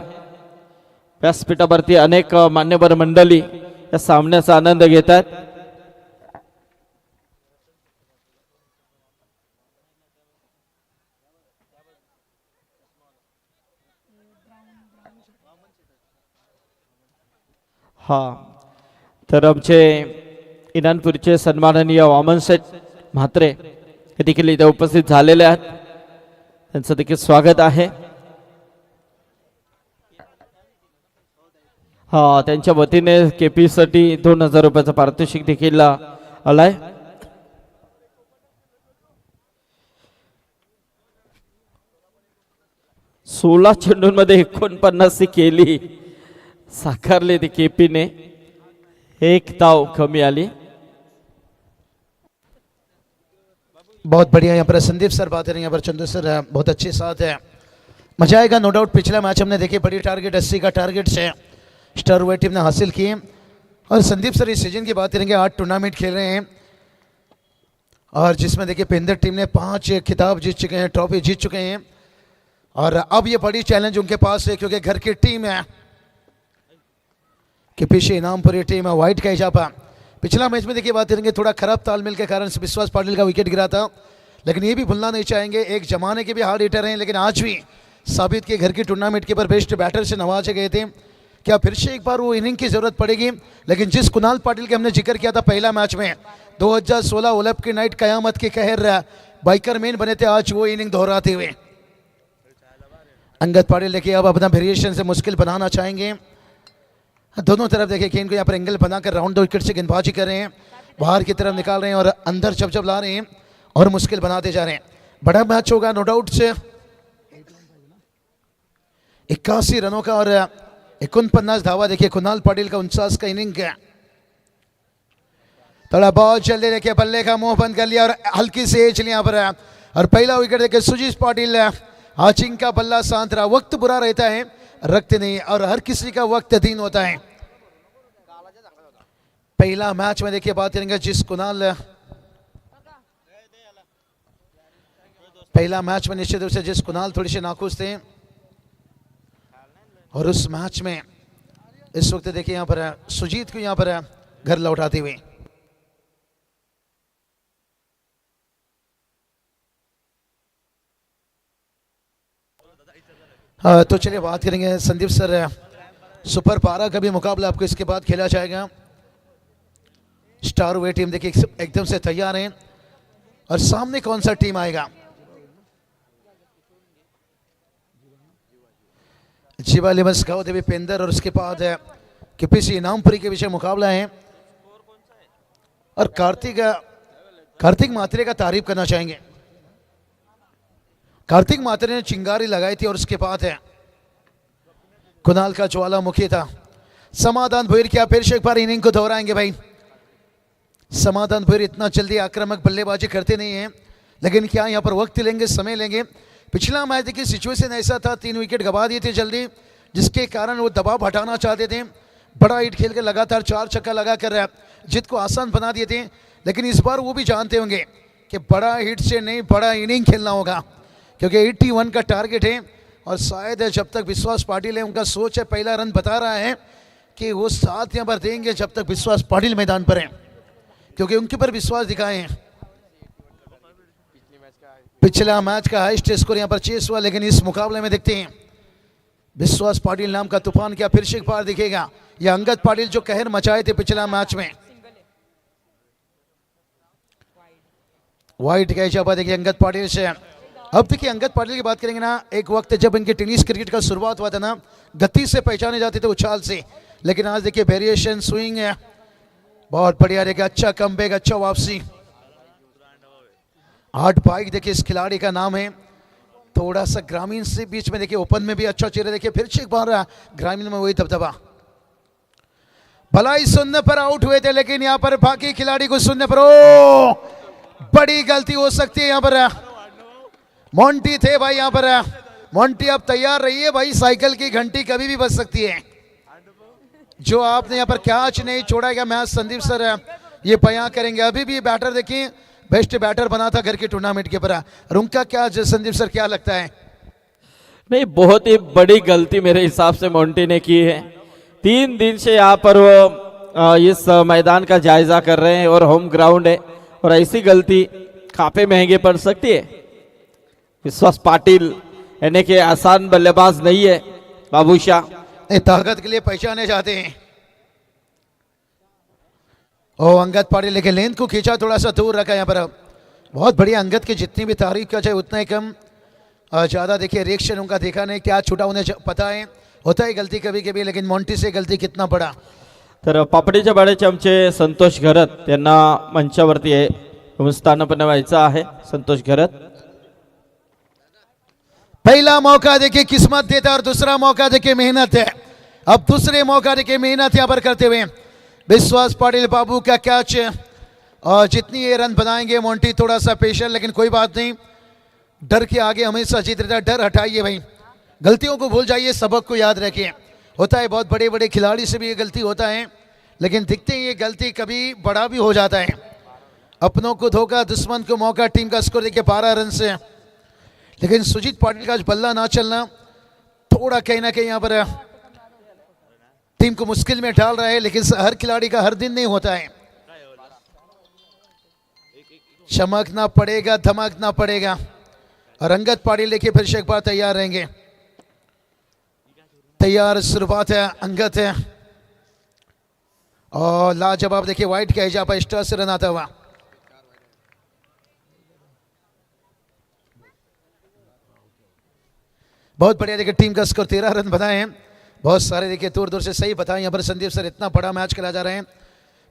व्यासपीठावरती अनेक मान्यवर मंडळी या सामन्याचा आनंद घेत आहेत. हा तर आमचे इनानपूरचे सन्माननीय वामन शेठ म्हात्रे हे देखील इथे उपस्थित झालेले आहेत. त्यांचं देखील स्वागत आहे. हा त्यांच्या वतीने केपी साठी 2000 रुपयाचं पारितोषिक देखील आलाय. सोळा चेंडूंमध्ये 49 केली. साकारली ती केपीने. एक धाव कमी आली. बहुत बढ़िया यहाँ पर संदीप सर बात करें, यहाँ पर चंदू सर बहुत अच्छे साथ है, मजा आएगा नो डाउट. पिछला मैच हमने देखे बड़ी टारगेट 80 का टारगेट से स्टार वेट टीम ने हासिल किए. और संदीप सर इस सीजन की बात करेंगे 8 टूर्नामेंट खेल रहे हैं और जिसमें देखिए पेंदर टीम ने 5 खिताब जीत चुके हैं, ट्रॉफी जीत चुके हैं. और अब ये बड़ी चैलेंज उनके पास है क्योंकि घर की टीम है कि पीछे इनामपुरी टीम है व्हाइट का इजाफा. पिछला मैच में देखिए बात करेंगे थोड़ा खराब तालमेल के कारण विश्वास पाटिल का विकेट गिरा था, लेकिन ये भी भूलना नहीं चाहेंगे एक जमाने के भी हार्ड हिटर हैं, लेकिन आज भी साबित किए घर की टूर्नामेंट के पर बेस्ट बैटर से नवाजे गए थे. क्या फिर से एक बार वो इनिंग की जरूरत पड़ेगी? लेकिन जिस कुणाल पाटिल के हमने जिक्र किया था पहला मैच में 2016 ओलंपिक की नाइट कयामत के कहर बाइकर मैन बने थे, आज वो इनिंग दोहराते हुए अंगद पाटिल देखिए अब अपना वेरिएशन से मुश्किल बनाना चाहेंगे. दोनों तरफ देखिए केन को यहाँ पर एंगल बनाकर राउंड द विकेट से गेंदबाजी कर रहे हैं, बाहर की तरफ निकाल रहे हैं और अंदर जब ला रहे हैं और मुश्किल बनाते जा रहे हैं. बड़ा मैच होगा नो डाउट से. 81 रनों का और 49 धावा देखिए कुणाल पाटिल का 49 का इनिंग है. थोड़ा बहुत जल्दी देखिए बल्ले का मुंह बंद कर लिया और हल्की से एज लिया पर और पहला विकेट देखिए सुजीत पाटिल. हाचिंग का बल्ला शांत रहा, वक्त बुरा रहता है रक्त नहीं और हर किसी का वक्त अधीन होता है. पहला मैच में देखिए बात करेंगे जिस कुणाल पहला मैच में निश्चित रूप से जिस कुणाल थोड़ी सी नाखुश थे और उस मैच में इस वक्त देखिए यहाँ पर सुजीत को यहाँ पर घर लौटाते हुए. तो चलिए बात करेंगे संदीप सर सुपर 12 का भी मुकाबला आपको इसके बाद खेला जाएगा. स्टार वे टीम देखिए एकदम से तैयार हैं और सामने कौन सा टीम आएगा? जीवा लिमस गाँव देवी पेंदर और उसके बाद केपीसी इनामपुरी के विषय मुकाबला है और कार्तिक मात्रे का तारीफ करना चाहेंगे. कार्तिक मात्रे ने चिंगारी लगाई थी और उसके बाद है कुणाल का ज्वालामुखी था. समाधान भुईर क्या फिर से एक बार इनिंग को दोहराएंगे भाई? समाधान भुईर इतना जल्दी आक्रामक बल्लेबाजी करते नहीं हैं, लेकिन क्या यहाँ पर वक्त लेंगे, समय लेंगे. पिछला मैच देखिए सिचुएशन ऐसा था 3 विकेट गवा दिए थे जल्दी, जिसके कारण वो दबाव हटाना चाहते थे. बड़ा हिट खेल के लगातार 4 छक्का लगाकर जीत को आसान बना दिए थे. लेकिन इस बार वो भी जानते होंगे कि बड़ा हिट से नहीं बड़ा इनिंग खेलना होगा क्योंकि 81 का टारगेट है और शायद जब तक विश्वास पाटिल है उनका सोच है, पहला रन बता रहा है कि वो साथ यहाँ पर देंगे जब तक विश्वास पाटिल मैदान पर है क्योंकि उनके पर विश्वास दिखाए हैं. पिछला मैच का हाईएस्ट स्कोर यहाँ पर चेस हुआ, लेकिन इस मुकाबले में देखते हैं विश्वास पाटिल नाम का तूफान क्या फिर से एक बार दिखेगा या अंगद पाटिल जो कहर मचाए थे पिछला मैच में. व्हाइट का इजाफा देखिए अंगद पाटिल से. अब देखिए अंगद पाटिल की बात करेंगे ना, एक वक्त जब इनके टेनिस क्रिकेट का शुरुआत हुआ था ना, गति से पहचाने जाते थे उछाल से, लेकिन आज देखिए वेरिएशन स्विंग है बहुत बढ़िया. देखिए अच्छा कमबैक, अच्छा वापसी. 8 बाइक देखिए इस खिलाड़ी का नाम है. थोड़ा सा ग्रामीण से बीच में देखिए ओपन में भी अच्छा चेहरा देखिए फिर से एक बार ग्रामीण में वही दबदबा. भलाई शून्य पर आउट हुए थे, लेकिन यहाँ पर बाकी खिलाड़ी को शून्य पर ओ बड़ी गलती हो सकती है. यहाँ पर मोंटी थे भाई, यहाँ पर मोंटी अब तैयार रहिए भाई, साइकिल की घंटी कभी भी बज सकती है. जो आपने यहाँ पर कैच नहीं छोड़ाएगा मैच संदीप सर ये बयां करेंगे. अभी भी बैटर देखिए बेस्ट बैटर बना था घर के टूर्नामेंट के पर. उनका क्या संदीप सर क्या लगता है? नहीं, बहुत ही बड़ी गलती मेरे हिसाब से मोंटी ने की है. 3 दिन से यहाँ पर वो इस मैदान का जायजा कर रहे हैं और होम ग्राउंड है और ऐसी गलती काफी महंगे पड़ सकती है. विश्वास पाटिल यानी कि आसान बल्लेबाज नहीं है. बाबूशाह ताकत के लिए पहचाने जाते हैं. ओ अंगद पाटिल लेकिन लेंथ को खींचा, थोड़ा सा दूर रखा. यहाँ पर बहुत बढ़िया. अंगद की जितनी भी तारीफ किया जाए उतना ही कम. ज़्यादा देखिए रिएक्शन उनका देखा नहीं, क्या छूटा उन्हें पता है, होता है गलती कभी कभी, लेकिन मोंटी से गलती कितना बड़ा. तर पापडीचे बडे चमचे संतोष घरत यांना मंचावरती आहे स्थानापन्न व्हायचं आहे. संतोष घरत पहला मौका देखिए किस्मत देता और दूसरा मौका देखिए मेहनत है. अब दूसरे मौका देखिए मेहनत यहाँ पर करते हुए विश्वास पाटिल बाबू का कैच, और जितनी ये रन बनाएंगे मोंटी थोड़ा सा पेशेंट, लेकिन कोई बात नहीं, डर के आगे हमेशा जीत रहता है। डर हटाइए भाई, गलतियों को भूल जाइए, सबक को याद रखिए। होता है बहुत बड़े बड़े खिलाड़ी से भी ये गलती होता है, लेकिन दिखते ही ये गलती कभी बड़ा भी हो जाता है। अपनों को धोखा, दुश्मन को मौका। टीम का स्कोर देखिए 12 रन से, लेकिन सुजीत पाटिल का बल्ला ना चलना थोड़ा कहीं ना कहीं यहाँ पर टीम को मुश्किल में डाल रहा है, लेकिन हर खिलाड़ी का हर दिन नहीं होता है। चमकना पड़ेगा, धमकना पड़ेगा। और अंगद पाटिल देखिए फिर से एक बार तैयार रहेंगे। तैयार, शुरुआत है, अंगद है और लाजवाब देखिए वाइट का हिजाब एक्स्ट्रा से रन आता हुआ। बहुत बढ़िया देखिए टीम का स्कोर 13 रन बनाए हैं। बहुत सारे देखिए दूर दूर से सही बताएं यहाँ पर संदीप सर, इतना बड़ा मैच खेला जा रहे हैं।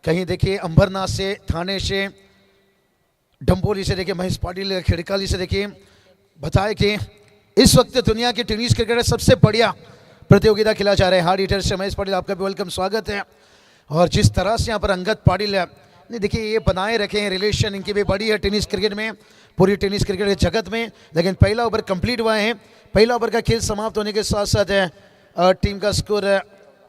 कहीं देखिए अंबरनाथ से, थाने से, डंबोली से देखिए महेश पाटिल, खिड़काली से देखिए बताए कि इस वक्त दुनिया की टेनिस क्रिकेट सबसे बढ़िया प्रतियोगिता खेला जा रहा है। हार्ड हिटर से महेश पाटिल, आपका भी वेलकम, स्वागत है। और जिस तरह से यहाँ पर अंगद पाटिल नहीं देखिए ये बनाए रखे हैं, रिलेशन इनकी भी बड़ी है टेनिस क्रिकेट में, पूरी टेनिस क्रिकेट के जगत में। लेकिन पहला ओवर कंप्लीट हुआ है, पहला ओवर का खेल समाप्त होने के साथ साथ टीम का स्कोर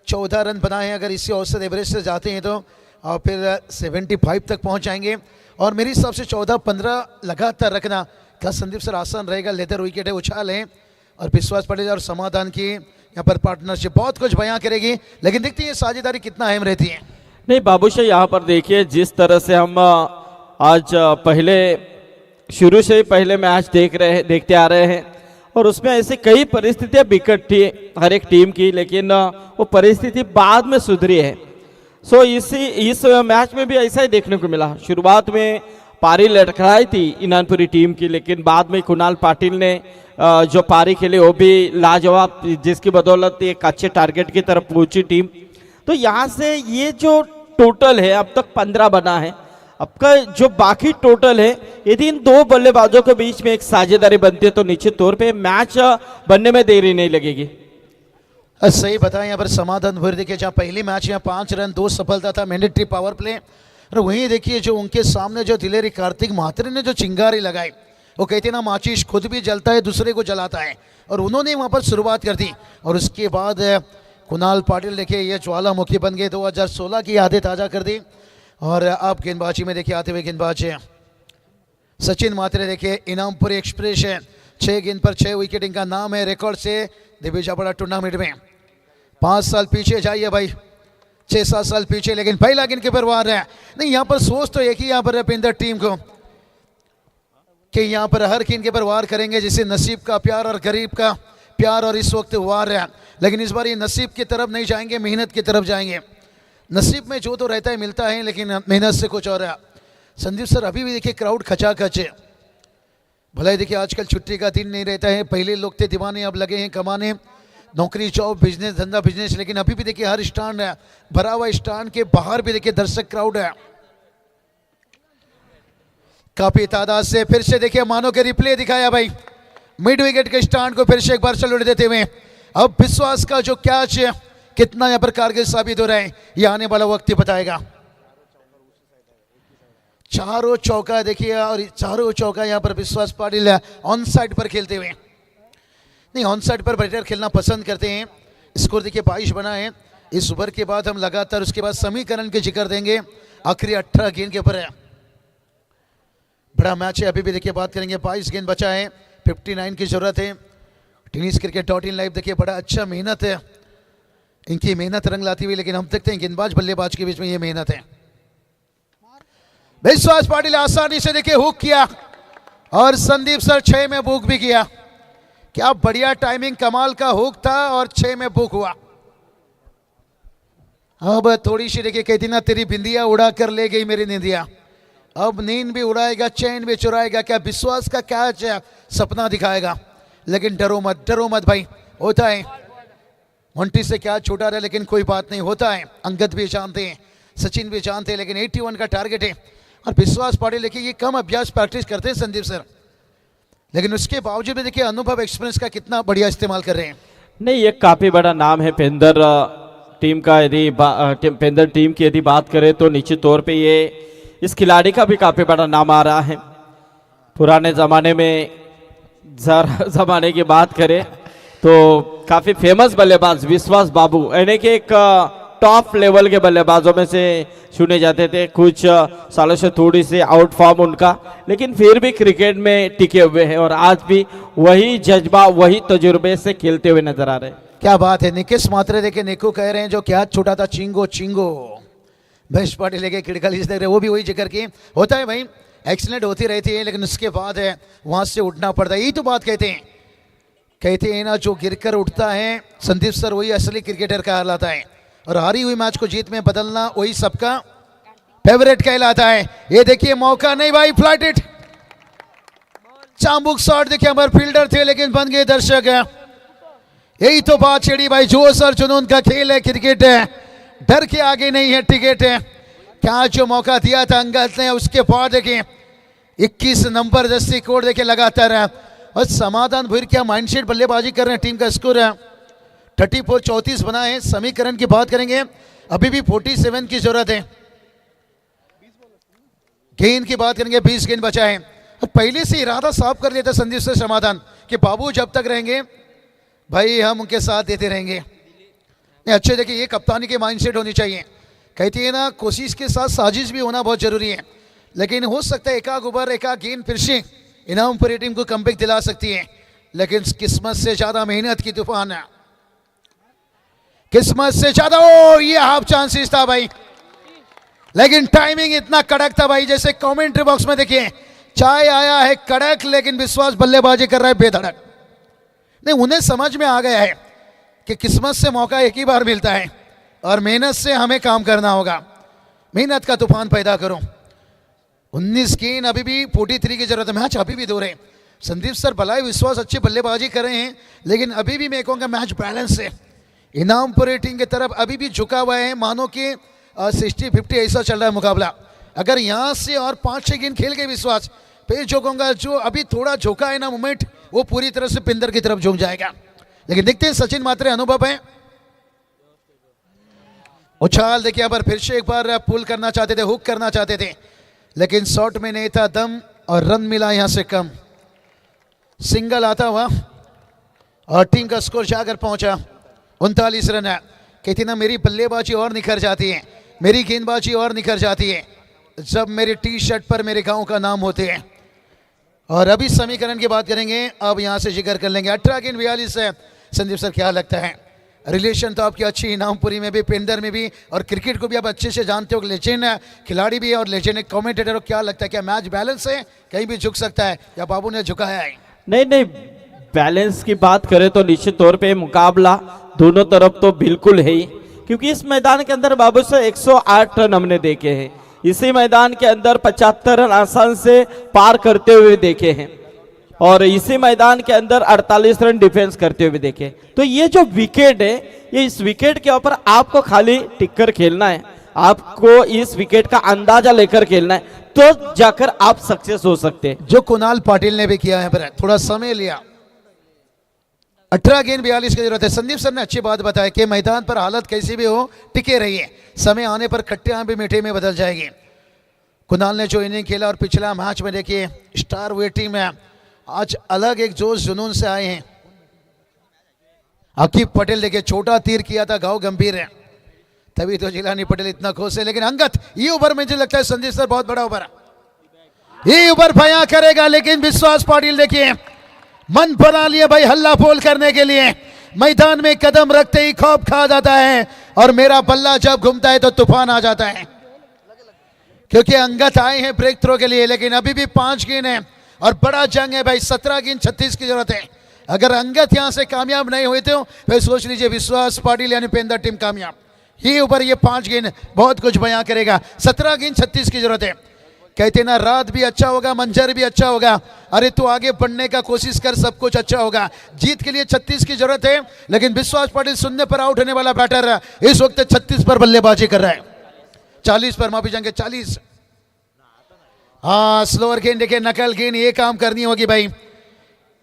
14 रन बनाए हैं। अगर इसी औसत एवरेज से जाते हैं तो फिर 75 तक पहुँच जाएंगे। और मेरे हिसाब से 14-15 लगातार रखना क्या संदीप सर आसान रहेगा। लेदर विकेट है, उछाल है, और विश्वास पाटिल और समाधान की यहाँ पर पार्टनरशिप बहुत कुछ बयां करेगी। लेकिन देखते हैं साझेदारी कितना अहम रहती है। नहीं बाबूशाह, यहाँ पर देखिए जिस तरह से हम आज पहले शुरू से ही पहले मैच देखते आ रहे हैं, और उसमें ऐसे कई परिस्थितियां बिकट थी हर एक टीम की, लेकिन वो परिस्थिति बाद में सुधरी है। सो इस मैच में भी ऐसा ही देखने को मिला। शुरुआत में पारी लटखड़ाई थी इनानपुरी टीम की, लेकिन बाद में कुणाल पाटिल ने जो पारी खेली वो भी लाजवाब, जिसकी बदौलत एक अच्छे टारगेट की तरफ पहुंची टीम। तो यहाँ से ये जो टोटल है अब तक 15 बना है, अब का जो बाकी टोटल है, यदि इन दो बल्लेबाजों के बीच में एक साझेदारी बनती है तो निश्चित तौर पे मैच बनने में देरी नहीं लगेगी। सही बताया यहाँ पर समाधान भर देखिए, जहाँ पहली मैच में 5 रन 2 सफलता था, मैंडेटरी पावर प्ले। और वहीं देखिए जो उनके सामने जो दिलेरी कार्तिक म्हात्रे ने जो चिंगारी लगाई, वो कहते ना माचिस खुद भी जलता है दूसरे को जलाता है, और उन्होंने वहाँ पर शुरुआत कर दी। और उसके बाद कुणाल पाटिल देखिए ये ज्वालामुखी बन गए, 2016 की यादें ताज़ा कर दी। और अब गेंदबाजी में देखिए आते हुए गेंदबाज सचिन म्हात्रे देखिए इनामपुरी एक्सप्रेस है, 6 गेंद पर 6 विकेट इनका नाम है रिकॉर्ड से दिग्विजय बड़ा टूर्नामेंट में। 5 साल पीछे जाइए भाई, 6-7 साल पीछे, लेकिन पहला गेंद के पर वार है नहीं। यहाँ पर सोच तो एक ही यहाँ पर है पिंदर टीम को कि यहाँ पर हर गेंद के पर वार करेंगे, जिसे नसीब का प्यार और गरीब का प्यार, और इस वक्त वार है। लेकिन इस बार ये नसीब की तरफ नहीं जाएंगे, मेहनत की तरफ जाएंगे। नसीब में जो तो रहता है मिलता है, लेकिन मेहनत से कुछ और है। संदीप सर अभी भी देखिए क्राउड खचाखच है। भले देखिए आजकल छुट्टी का दिन नहीं रहता है, पहले लोग थे दीवाने, अब लगे हैं कमाने, नौकरी जॉब बिजनेस धंधा बिजनेस। लेकिन अभी भी देखिए हर स्टैंड है भरा हुआ, स्टैंड के बाहर भी देखिए दर्शक क्राउड है काफी तादाद से। फिर से देखिए मानो के रिप्ले दिखाया भाई, मिड विकेट के स्टैंड को फिर से एक बार चलने देते हुए। अब विश्वास का जो कैच है कितना यहाँ पर कारगर साबित हो रहा है, ये आने वाला वक्त ही बताएगा। चारों चौका देखिए, और चारों चौका यहाँ पर विश्वास पाटिल ऑन साइड पर खेलते हुए, नहीं ऑन साइड पर बैटर खेलना पसंद करते हैं। स्कोर देखिए 22 बना है। इस ओवर के बाद हम लगातार उसके बाद समीकरण के जिक्र देंगे, आखिरी 18 गेंद के ऊपर है। बड़ा मैच है, अभी भी देखिए बात करेंगे। 22 गेंद बचा है, 59 की जरूरत है। टेनिस क्रिकेट.in लाइव देखिए बड़ा अच्छा मेहनत है, इनकी मेहनत रंग लाती हुई। लेकिन हम देखते हैं गेंदबाज बल्लेबाज के बीच में ये मेहनत है। विश्वास पाटिल आसानी से देखिए हुक किया, और संदीप सर 6 में बुक भी किया। क्या बढ़िया टाइमिंग, कमाल का हुक था और 6 में बुक हुआ। अब थोड़ी सी देखिए कहती ना तेरी बिंदिया उड़ा कर ले गई मेरी निंदिया, अब नींद भी उड़ाएगा, चैन भी चुराएगा। क्या विश्वास का कैच सपना दिखाएगा। लेकिन डरो मत भाई, होता है मंटी से क्या छूटा रहा, लेकिन कोई बात नहीं, होता है। अंगद भी जानते हैं, सचिन भी जानते हैं, लेकिन 81 का टारगेट है। और विश्वास पाटिल देखिए ये कम अभ्यास प्रैक्टिस करते हैं संदीप सर, लेकिन उसके बावजूद भी देखिए अनुभव एक्सपीरियंस का कितना बढ़िया इस्तेमाल कर रहे हैं। नहीं ये काफी बड़ा नाम है पेंदर टीम का यदि पेंदर टीम की यदि बात करें तो निश्चित तौर पे ये इस खिलाड़ी का भी काफ़ी बड़ा नाम आ रहा है। पुराने ज़माने में ज़माने की बात करें तो काफ़ी फेमस बल्लेबाज विश्वास बाबू यानी कि एक टॉप लेवल के बल्लेबाजों में से चुने जाते थे। कुछ सालों से थोड़ी सी आउट फॉर्म उनका, लेकिन फिर भी क्रिकेट में टिके हुए हैं और आज भी वही जज्बा वही तजुर्बे से खेलते हुए नजर आ रहे हैं। क्या बात है। निकेश मात्रे देखे निको कह रहे हैं जो क्या छोटा था चिंगो चिंगो महेश पाटिल लेके खिड़काली देख रहे, वो भी वही जिक्र की। होता है भाई, एक्सीडेंट होती रहती है, लेकिन उसके बाद है वहां से उठना पड़ता है। यही तो बात कहते हैं ना, जो गिरकर उठता है संदीप सर वही असली क्रिकेटर कहलाता है, और हारी हुई मैच को जीत में बदलना वही सबका फेवरेट कहलाता है। ये देखिए मौका नहीं भाई, फ्लाइट इट चांबुक शॉट देखिए, हमारे फील्डर थे लेकिन बन गए दर्शक। यही तो बात छेड़ी भाई, जोश और जुनून का खेल है, क्रिकेट है, डर के आगे नहीं है टिकट है। क्या जो मौका दिया था अंगद ने, उसके बाद देखिए 21 नंबर जैसी कोड देखिए लगातार है। और समाधान भुईर क्या माइंडसेट बल्लेबाजी कर रहे हैं। टीम का स्कोर है 34-34 बना है। समीकरण की बात करेंगे, अभी भी 47 की जरूरत है। गेंद की बात करेंगे, 20 गेंद बचा है। और पहले से इरादा साफ कर लेता संदीप से समाधान कि बाबू जब तक रहेंगे भाई हम उनके साथ देते रहेंगे। अच्छे देखिए, ये कप्तानी के माइंडसेट होनी चाहिए। कहती है ना, कोशिश के साथ साजिश भी होना बहुत जरूरी है, लेकिन हो सकता है एकाक ओवर एकाक गेंद फिर से इनाम पर टीम को कमबैक दिला सकती है, लेकिन किस्मत से ज्यादा मेहनत की तूफान है, किस्मत से ज्यादा। ओ ये हाफ चांसेस था भाई, लेकिन टाइमिंग इतना कड़क था भाई, जैसे कमेंट्री बॉक्स में देखिए चाय आया है कड़क, लेकिन विश्वास बल्लेबाजी कर रहा है बेधड़क। नहीं, उन्हें समझ में आ गया है कि किस्मत से मौका एक ही बार मिलता है और मेहनत से हमें काम करना होगा। मेहनत का तूफान पैदा करो। 19 गेंद, अभी भी 43 की जरूरत है। मैच अभी भी दो रहे। संदीप सर भलाई विश्वास अच्छी बल्लेबाजी कर रहे हैं, लेकिन अभी भी मैं कहूँगा मैच बैलेंस है। इनामपुर रेटिंग की तरफ अभी भी झुका हुआ है, मानो कि 60-50 ऐसा चल रहा है मुकाबला। अगर यहाँ से और 5-6 गेंद खेल गए विश्वास, फिर जो कहूँगा जो अभी थोड़ा झुका है ना मूवमेंट, वो पूरी तरह से पिंदर की तरफ झुक जाएगा। लेकिन देखते हैं सचिन मात्रे अनुभव है। उछाल देखिए, पर फिर से एक बार पुल करना चाहते थे, हुक करना चाहते थे, लेकिन शॉट में नहीं था दम और रन मिला यहां से कम। सिंगल आता हुआ और टीम का स्कोर जाकर पहुंचा 39 रन है। कहती ना, मेरी बल्लेबाजी और निखर जाती है, मेरी गेंदबाजी और निखर जाती है जब मेरी टी शर्ट पर मेरे गांव का नाम होते हैं। और अभी समीकरण की बात करेंगे, अब यहां से जिक्र कर लेंगे 18 गेंद 42 है। संदीप सर क्या लगता है, रिलेशन तो आपकी अच्छी इनामपुरी में भी, पेंदर में भी, और क्रिकेट को भी आप अच्छे से जानते हो, लेजेंड खिलाड़ी भी है और लेजेंड कमेंटेटर हो। क्या लगता है, क्या मैच बैलेंस है, कहीं भी झुक सकता है, या बाबू ने झुकाया है? नहीं, बैलेंस की बात करें तो निश्चित तौर पे मुकाबला दोनों तरफ तो बिल्कुल है ही, क्योंकि इस मैदान के अंदर बाबू से 108 रन हमने देखे हैं। इसी मैदान के अंदर 75 रन आसान से पार करते हुए देखे हैं, और इसी मैदान के अंदर 48 रन डिफेंस करते हुए देखे। तो ये जो विकेट है, ये इस विकेट के ऊपर आपको खाली टिककर खेलना है, आपको इस विकेट का अंदाजा लेकर खेलना है, तो जाकर आप सक्सेस हो सकते हैं। जो कुणाल पाटिल ने भी किया है, पर थोड़ा समय लिया। 18 गेंद 42 की जरूरत है। संदीप सर ने अच्छी बात बताया कि मैदान पर हालत कैसी भी हो, टिके रहिए, समय आने पर खट्टे भी मीठे में बदल जाएगी। कुणाल ने जो इनिंग खेला और पिछला मैच में देखिए स्टार वे टीम है, आज अलग एक जोश जुनून से आए हैं। अकीब पटेल देखिए छोटा तीर किया था, घाव गंभीर है, तभी तो जिलानी पटेल इतना खुश है। लेकिन अंगत, ये ओवर मुझे लगता है संदीप सर बहुत बड़ा ओवर है, ये ओवर भया करेगा। लेकिन विश्वास पाटिल देखिए मन बना लिया भाई हल्ला बोल करने के लिए, मैदान में कदम रखते ही खौफ खा जाता है, और मेरा बल्ला जब घूमता है तो तूफान आ जाता है। क्योंकि अंगत आए हैं ब्रेक थ्रो के लिए, लेकिन अभी भी 5 गेंद है और बड़ा जंग है भाई। 17 गेंद 36 की जरूरत है। अगर अंगत यहां से कामयाब नहीं हुए तो फिर सोच लीजिए विश्वास पाटिल यानी पेंदर टीम कामयाब। ये ऊपर ये 5 गेंद बहुत कुछ बयां करेगा। 17 गेंद 36 की जरूरत है। कहते ना, रात भी अच्छा होगा, मंजर भी अच्छा होगा, अरे तू आगे बढ़ने का कोशिश कर, सब कुछ अच्छा होगा। जीत के लिए 36 की जरूरत है, लेकिन विश्वास पाटिल शून्य पर आउट होने वाला बैटर इस वक्त 36 पर बल्लेबाजी कर रहा है, 40 पर माफी चाहेंगे 40। हाँ, स्लोअर गेंद देखिए, नकल गेंद, ये काम करनी होगी भाई,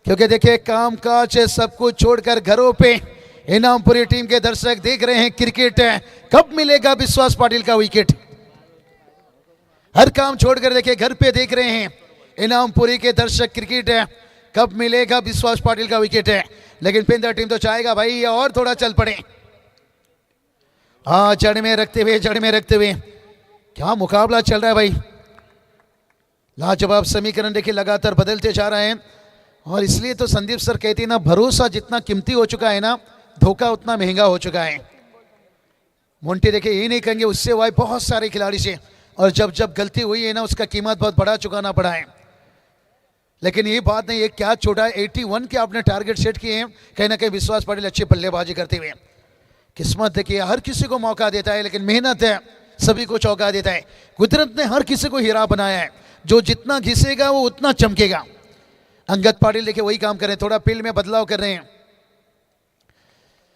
क्योंकि देखिए काम काज सब कुछ छोड़कर घरों पे इनामपुरी टीम के दर्शक देख रहे हैं क्रिकेट कब मिलेगा विश्वास पाटिल का विकेट। हर काम छोड़कर देखिए घर पे देख रहे हैं इनामपुरी के दर्शक क्रिकेट कब मिलेगा विश्वास पाटिल का विकेट है। लेकिन पिंदर टीम तो चाहेगा भाई और थोड़ा चल पड़े। हाँ जड़ में रखते हुए क्या मुकाबला चल रहा है भाई। लाजवाब समीकरण देखिए लगातार बदलते जा रहे हैं और इसलिए तो संदीप सर कहते हैं ना, भरोसा जितना कीमती हो चुका है ना, धोखा उतना महंगा हो चुका है। मोंटी देखिए ये नहीं कहेंगे उससे हुआ है बहुत सारे खिलाड़ी से, और जब जब गलती हुई है ना उसका कीमत बहुत बड़ा चुकाना पड़ा है। लेकिन ये बात नहीं, ये क्या छोटा है, 81 के आपने टारगेट सेट किए हैं। कहीं ना कहीं विश्वास पाटिल अच्छी बल्लेबाजी करते हुए, किस्मत देखिए हर किसी को मौका देता है, लेकिन मेहनत है सभी को चौका देता है। कुदरत ने हर किसी को हीरा बनाया है, जो जितना घिसेगा वो उतना चमकेगा। अंगद पाटिल देखिए वही काम कर रहे हैं, थोड़ा फील्ड में बदलाव कर रहे हैं।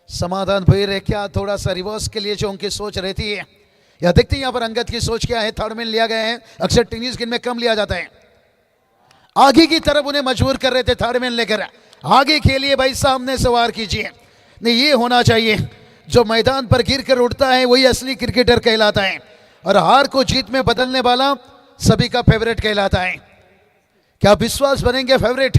समाधान भैर क्या थोड़ा सा रिवर्स के लिए जो उनकी सोच रहती है, या देखते हैं यहाँ पर अंगद की सोच क्या है। थर्ड मैन लिया गया है, अक्सर टेनिस गेंद में कम लिया जाता है। आगे की तरफ उन्हें मजबूर कर रहे थे, थर्ड मैन लेकर आगे खेलिए भाई, सामने सवार कीजिए। नहीं ये होना चाहिए, जो मैदान पर गिर कर उठता है वही असली क्रिकेटर कहलाता है, और हार को जीत में बदलने वाला सभी का फेवरेट कहलाता है। क्या विश्वास बनेंगे फेवरेट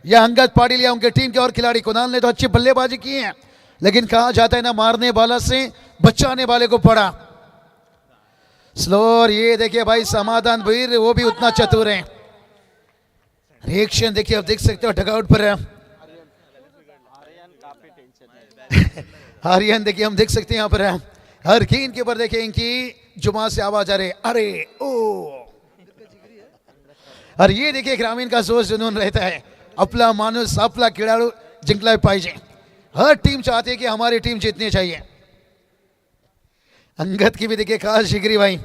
या अंगद पाटिल या उनके टीम के और खिलाड़ी? कुणाल ने तो अच्छी बल्लेबाजी की है, लेकिन कहा जाता है ना, मारने वाला से बचाने वाले को पड़ा। स्लो, और ये देखिए भाई समाधान भैर वो भी उतना चतुर है। रिएक्शन देखिए, आप देख सकते हो डगआउट पर आर्यन देखिए, हम देख सकते हैं यहाँ पर हर गेंद के ऊपर देखिए इनकी जुबान से आवाज आ रही, अरे ओ। और ये देखिए ग्रामीण का जोश जुनून रहता है, अपना मानुस अपना खिलाड़ू जिंकला पाहिजे। हर टीम चाहती है कि हमारी टीम जीतनी चाहिए। अंगद की भी देखिए खास जिगरी भाई,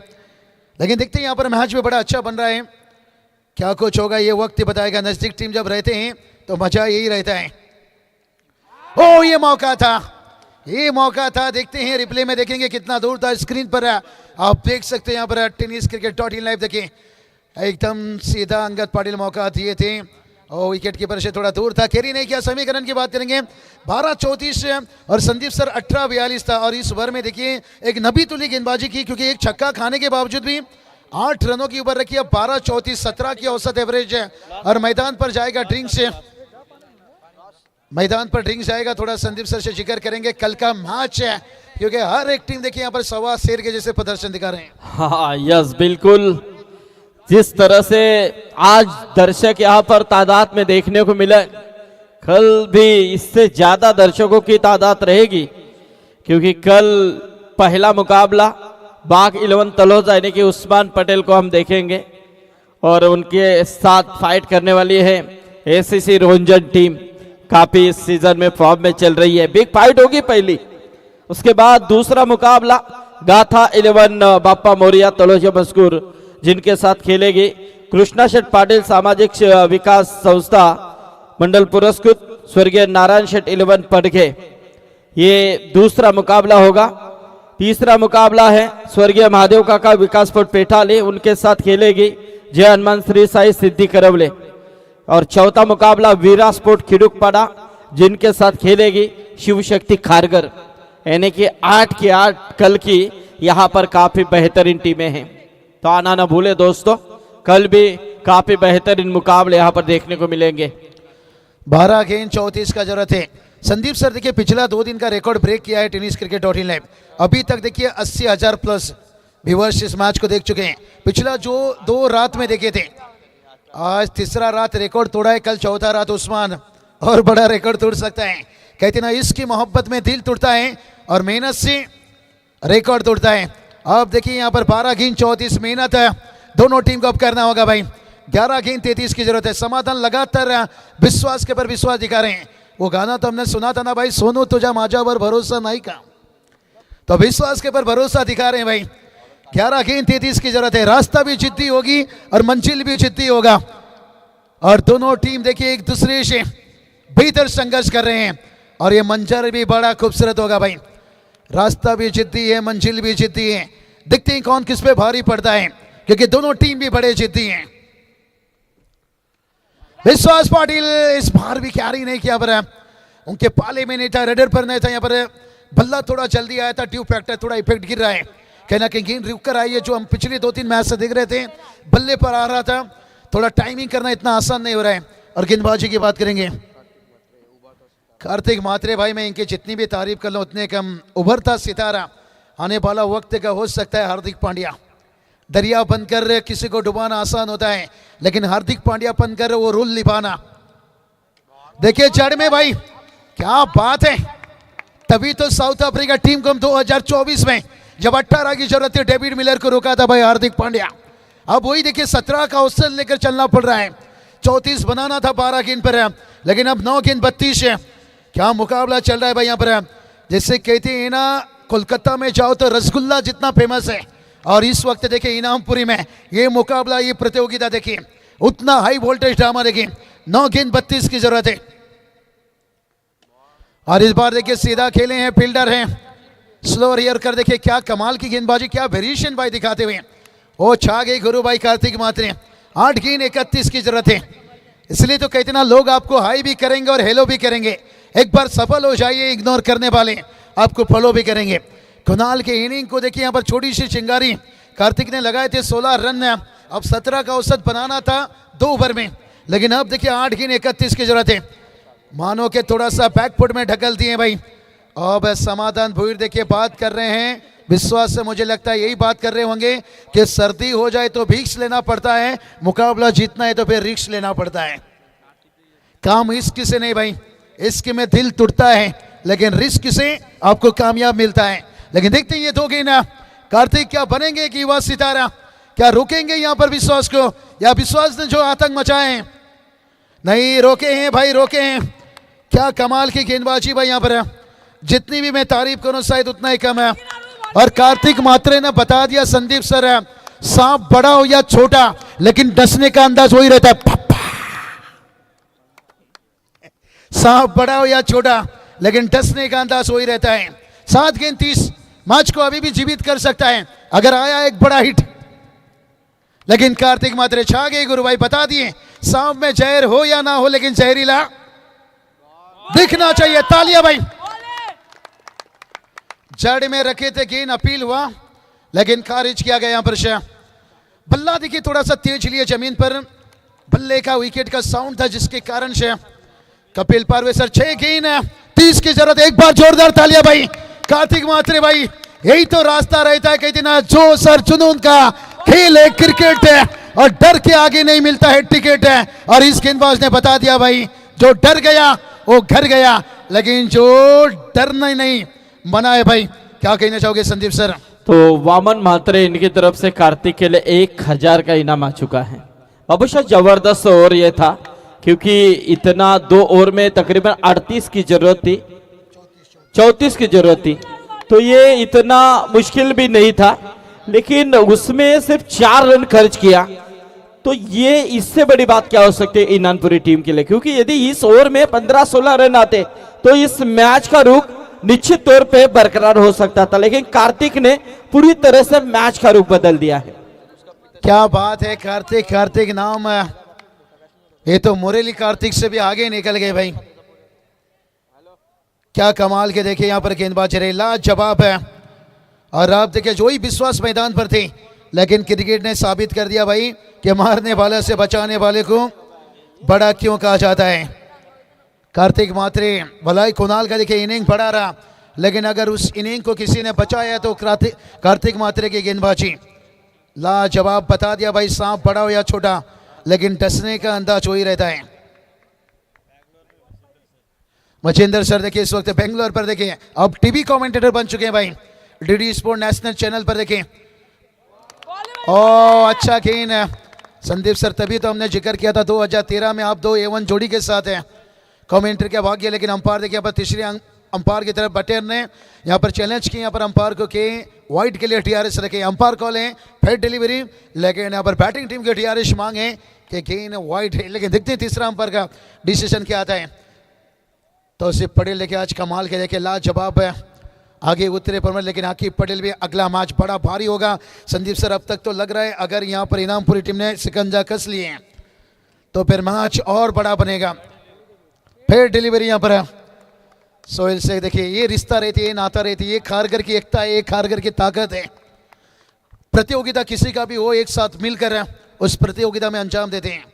लेकिन देखते हैं यहाँ पर मैच भी बड़ा अच्छा बन रहा है। क्या कुछ होगा ये वक्त ही बताएगा। नजदीक टीम जब रहते हैं तो मजा यही रहता है। ओ ये मौका था, देखते हैं रिप्ले में, देखेंगे कितना दूर था। स्क्रीन पर आप देख सकते हैं यहाँ पर टेनिस क्रिकेट .in लाइव देखिए, एकदम सीधा अंगद पाटिल मौका दिए थे और विकेट कीपर से थोड़ा दूर था, कैरी नहीं किया। समीकरण की बात करेंगे 12-34 और संदीप सर 18-42 था। और इस ओवर में देखिए एक नबी तुली गेंदबाजी की, क्योंकि एक छक्का खाने के बावजूद भी 8 रनों की ऊपर रखी है। 12-34 17 की औसत एवरेज है। और मैदान पर जाएगा ड्रिंक्स जाएगा। थोड़ा संदीप सर से जिक्र करेंगे कल का मैच है, क्योंकि हर एक टीम देखिए यहाँ पर सवा शेर के जैसे प्रदर्शन दिखा रहे हैं। हाँ यस बिल्कुल, जिस तरह से आज दर्शक यहाँ पर तादाद में देखने को मिला, कल भी इससे ज्यादा दर्शकों की तादाद रहेगी, क्योंकि कल पहला मुकाबला बाग 11 तलोजा यानी कि उस्मान पटेल को हम देखेंगे, और उनके साथ फाइट करने वाली है एसीसी रोंजन टीम, काफी इस सीजन में फॉर्म में चल रही है। बिग फाइट होगी पहली, उसके बाद दूसरा मुकाबला गाथा 11 बाप्पा मोरिया तलोजा मस्कूर, जिनके साथ खेलेगी कृष्णा शेठ पाटिल सामाजिक विकास संस्था मंडल पुरस्कृत स्वर्गीय नारायण शेठ 11 पडघे। ये दूसरा मुकाबला होगा। तीसरा मुकाबला है स्वर्गीय महादेव काका विकास फुट पेठाली, उनके साथ खेलेगी जय हनुमान श्री साई सिद्धि करवले। और चौथा मुकाबला वीरा स्पोर्ट खिड़ुकपाड़ा, जिनके साथ खेलेगी शिव शक्ति खारगर। यानी कि 8 की 8 कल की यहाँ पर काफी बेहतरीन टीमें हैं, तो आना ना भूले दोस्तों, कल भी काफी बेहतरीन मुकाबले यहाँ पर देखने को मिलेंगे। 12 गेंद 34 का जरूरत है। संदीप सर देखिए पिछला 2 दिन का रिकॉर्ड ब्रेक किया है टेनिस क्रिकेट .in लाइव। अभी तक देखिए 80,000 प्लस व्यूअर्स इस मैच को देख चुके हैं। पिछला जो 2 रात में देखे थे, आज तीसरा रात रिकॉर्ड तोड़ा है, कल चौथा रात उस्मान और बड़ा रिकॉर्ड तोड़ सकता है। कहते ना इसकी मोहब्बत में दिल टूटता है और मेहनत से रिकॉर्ड तोड़ता है। अब देखिए यहाँ पर 12 गेंद 34 मेहनत है, दोनों टीम को अब करना होगा भाई। 11 गेंद 33 की जरूरत है। समाधान लगातार विश्वास के पर विश्वास दिखा रहे हैं। वो गाना तो हमने सुना था ना भाई, सोनू तुझा माझ्यावर भरोसा नहीं का, तो विश्वास के पर भरोसा दिखा रहे हैं भाई। 11 गेंद 33 की जरूरत है। रास्ता भी जिद्दी होगी और मंजिल भी जिद्दी होगा, और दोनों टीम देखिए एक दूसरे से बेहतर संघर्ष कर रहे हैं, और ये मंजर भी बड़ा खूबसूरत होगा भाई। रास्ता भी जिद्दी है, मंजिल भी जिद्दी है। देखते हैं कौन किस पे भारी पड़ता है, क्योंकि दोनों टीम भी बड़े जिद्दी हैं। विश्वास पाटिल इस बार भी कैरी नहीं किया पर उनके पाले में नहीं था, रेडर पर नहीं था। यहाँ पर बल्ला थोड़ा जल्दी आया था, ट्यूब फैक्टर थोड़ा इफेक्ट गिर रहा है, कहीं ना कहीं गेंद रुक कर आई है। जो हम पिछले 2-3 मैच से देख रहे थे, बल्ले पर आ रहा था, थोड़ा टाइमिंग करना इतना आसान नहीं हो रहा है। और गेंदबाजी की बात करेंगे, कार्तिक मात्रे भाई, मैं इनकी जितनी भी तारीफ कर लूँ उतने कम। उभरता सितारा, आने वाला वक्त का हो सकता है हार्दिक पांड्या। दरिया बनकर किसी को डुबाना आसान होता है, लेकिन हार्दिक पांड्या बनकर वो रूल निभाना, देखिए जड़ में भाई क्या बात है। तभी तो साउथ अफ्रीका टीम को हम 2024 में जब 18 की जरूरत थी, डेविड मिलर को रोका था भाई हार्दिक पांड्या। अब वही देखिए 17 का औसत लेकर चलना पड़ रहा है। 34 बनाना था 12 गेंद पर, लेकिन अब 9 गेंद 32 है। क्या मुकाबला चल रहा है भाई यहाँ पर। जैसे कहते हैं ना, कोलकाता में जाओ तो रसगुल्ला जितना फेमस है, और इस वक्त देखिए इनामपुरी में ये मुकाबला, ये प्रतियोगिता देखिए, उतना हाई वोल्टेज ड्रामा देखिए। 9 गेंद 32 की जरूरत है। और इस बार देखिए सीधा खेले हैं, फील्डर हैं, स्लो रियर कर देखिए क्या कमाल की गेंदबाजी, क्या वेरिएशन भाई दिखाते हुए। ओ छा गई गुरु भाई कार्तिक मात्रे। 8 गेंद 31 की जरूरत है। इसलिए तो कहते ना, लोग आपको हाई भी करेंगे और हेलो भी करेंगे। एक बार सफल हो जाइए, इग्नोर करने वाले आपको फॉलो भी करेंगे। कुणाल के इनिंग को देखिए, यहाँ पर छोटी सी चिंगारी कार्तिक ने लगाए थे, 16 रन। अब 17 का औसत बनाना था 2 ओवर में, लेकिन अब देखिए 8 गेंद 31 की जरूरत है। मानो के थोड़ा सा बैकफुट में ढकल दिए भाई। अब समाधान भुईर देखिए बात कर रहे हैं, विश्वास से मुझे लगता है यही बात कर रहे होंगे कि सर्दी हो जाए तो रिस्क लेना पड़ता है, मुकाबला जीतना है तो फिर रिस्क लेना पड़ता है। काम इश्क से नहीं भाई, इश्क में दिल टूटता है, लेकिन रिस्क से आपको कामयाब मिलता है। लेकिन देखते हैं ये 2 गेंद, कार्तिक क्या बनेंगे कि युवा सितारा, क्या रोकेंगे यहाँ पर विश्वास को, या विश्वास ने जो आतंक मचाए हैं, नहीं रोके हैं भाई, रोके हैं। क्या कमाल की गेंदबाजी भाई यहाँ पर, जितनी भी मैं तारीफ करूं शायद उतना ही कम है। और कार्तिक मात्रे ने बता दिया संदीप सर, सांप बड़ा हो या छोटा, लेकिन डसने का अंदाज वही रहता है। सांप बड़ा हो या छोटा, लेकिन डसने का अंदाज वही रहता है। 7 गेंद 30, मैच को अभी भी जीवित कर सकता है अगर आया एक बड़ा हिट। लेकिन कार्तिक मात्रे छा गए गुरु भाई, बता दिए सांप में जहर हो या ना हो, लेकिन जहरीला दिखना चाहिए। तालियां भाई। जड़ में रखे थे गेंद, अपील हुआ लेकिन खारिज किया गया। यहां पर बल्ला देखिए थोड़ा सा तेज लिए जमीन पर, बल्ले का विकेट का साउंड था जिसके कारण से कपिल पारवेसर 6 गेंद 30 की जरूरत। एक बार जोरदार तालियां भाई कार्तिक मात्रे भाई। यही तो रास्ता रहता है, कहते ना, जो सर जुनून का खेल है, क्रिकेट है, और डर के आगे नहीं मिलता है टिकट है। और इस गेंदबाज ने बता दिया भाई, जो डर गया वो घर गया, लेकिन जो डरना नहीं मना है भाई। क्या कहना चाहोगे संदीप सर? तो वामन मात्रे इनकी तरफ से कार्तिक के लिए 1000 का इनाम आ चुका है। अवश्य जबरदस्त ओवर ये था, क्योंकि इतना 2 ओवर में तकरीबन 38 की जरूरत थी, 34 की जरूरत थी, तो ये इतना मुश्किल भी नहीं था, लेकिन उसमें सिर्फ 4 रन खर्च किया। तो ये इससे बड़ी बात क्या हो सकती है इनानपुरी टीम के लिए, क्योंकि यदि इस ओवर में 15-16 रन आते तो इस मैच का रुख निश्चित तौर पे बरकरार हो सकता था, लेकिन कार्तिक ने पूरी तरह से मैच का रुख बदल दिया है। क्या बात है, कार्तिक, कार्तिक नाम, ये तो मुरली कार्तिक से भी आगे निकल गए भाई। क्या कमाल के देखिए यहाँ पर गेंदबाजी रही, लाजवाब है। और आप देखिए जो ही विश्वास मैदान पर थे, लेकिन क्रिकेट ने साबित कर दिया भाई कि मारने वाले से बचाने वाले को बड़ा क्यों कहा जाता है। कार्तिक मात्रे भलाई कुणाल का देखिए इनिंग बड़ा रहा, लेकिन अगर उस इनिंग को किसी ने बचाया तो कार्तिक मात्रे की गेंदबाजी लाजवाब। बता दिया भाई, सांप बड़ा हो या छोटा, लेकिन डसने का अंदाज वही रहता है। मचिंदर सर देखिए इस वक्त बेंगलोर पर देखिए अब टीवी कमेंटेटर बन चुके हैं भाई, डीडी स्पोर्ट नेशनल चैनल पर देखिए। ओ अच्छा गेंद है संदीप सर, तभी तो हमने जिक्र किया था 2013 में आप 2 A1 जोड़ी के साथ हैं। कमेंटर क्या भाग्य, लेकिन अंपायर देखिए यहाँ पर तीसरे अंपायर की तरफ बटेर ने यहाँ पर चैलेंज किया, यहाँ पर अंपायर को के वाइट के लिए TRS रखे। अंपायर कॉल है फेड डिलीवरी, लेकिन यहाँ पर बैटिंग टीम के TRS मांगे कि गेंद वाइट है, लेकिन देखते हैं तीसरा अंपायर का डिसीजन क्या आता है। तो सिर्फ पटेल देखिए आज कमाल के देखिए लाजवाब है, आगे उतरे पर, लेकिन आकिब पटेल भी अगला मैच बड़ा भारी होगा। संदीप सर अब तक तो लग रहा है अगर यहाँ पर इनामपुरी टीम ने शिकंजा कस लिए हैं तो फिर मैच और बड़ा बनेगा। फिर डिलीवरी यहाँ पर है, सोहेल से देखिए ये रिश्ता रहती है, नाता रहती है, ये खारगर की एकता है, ये खारगर की ताकत है। प्रतियोगिता किसी का भी हो, एक साथ मिलकर उस प्रतियोगिता में अंजाम देते हैं।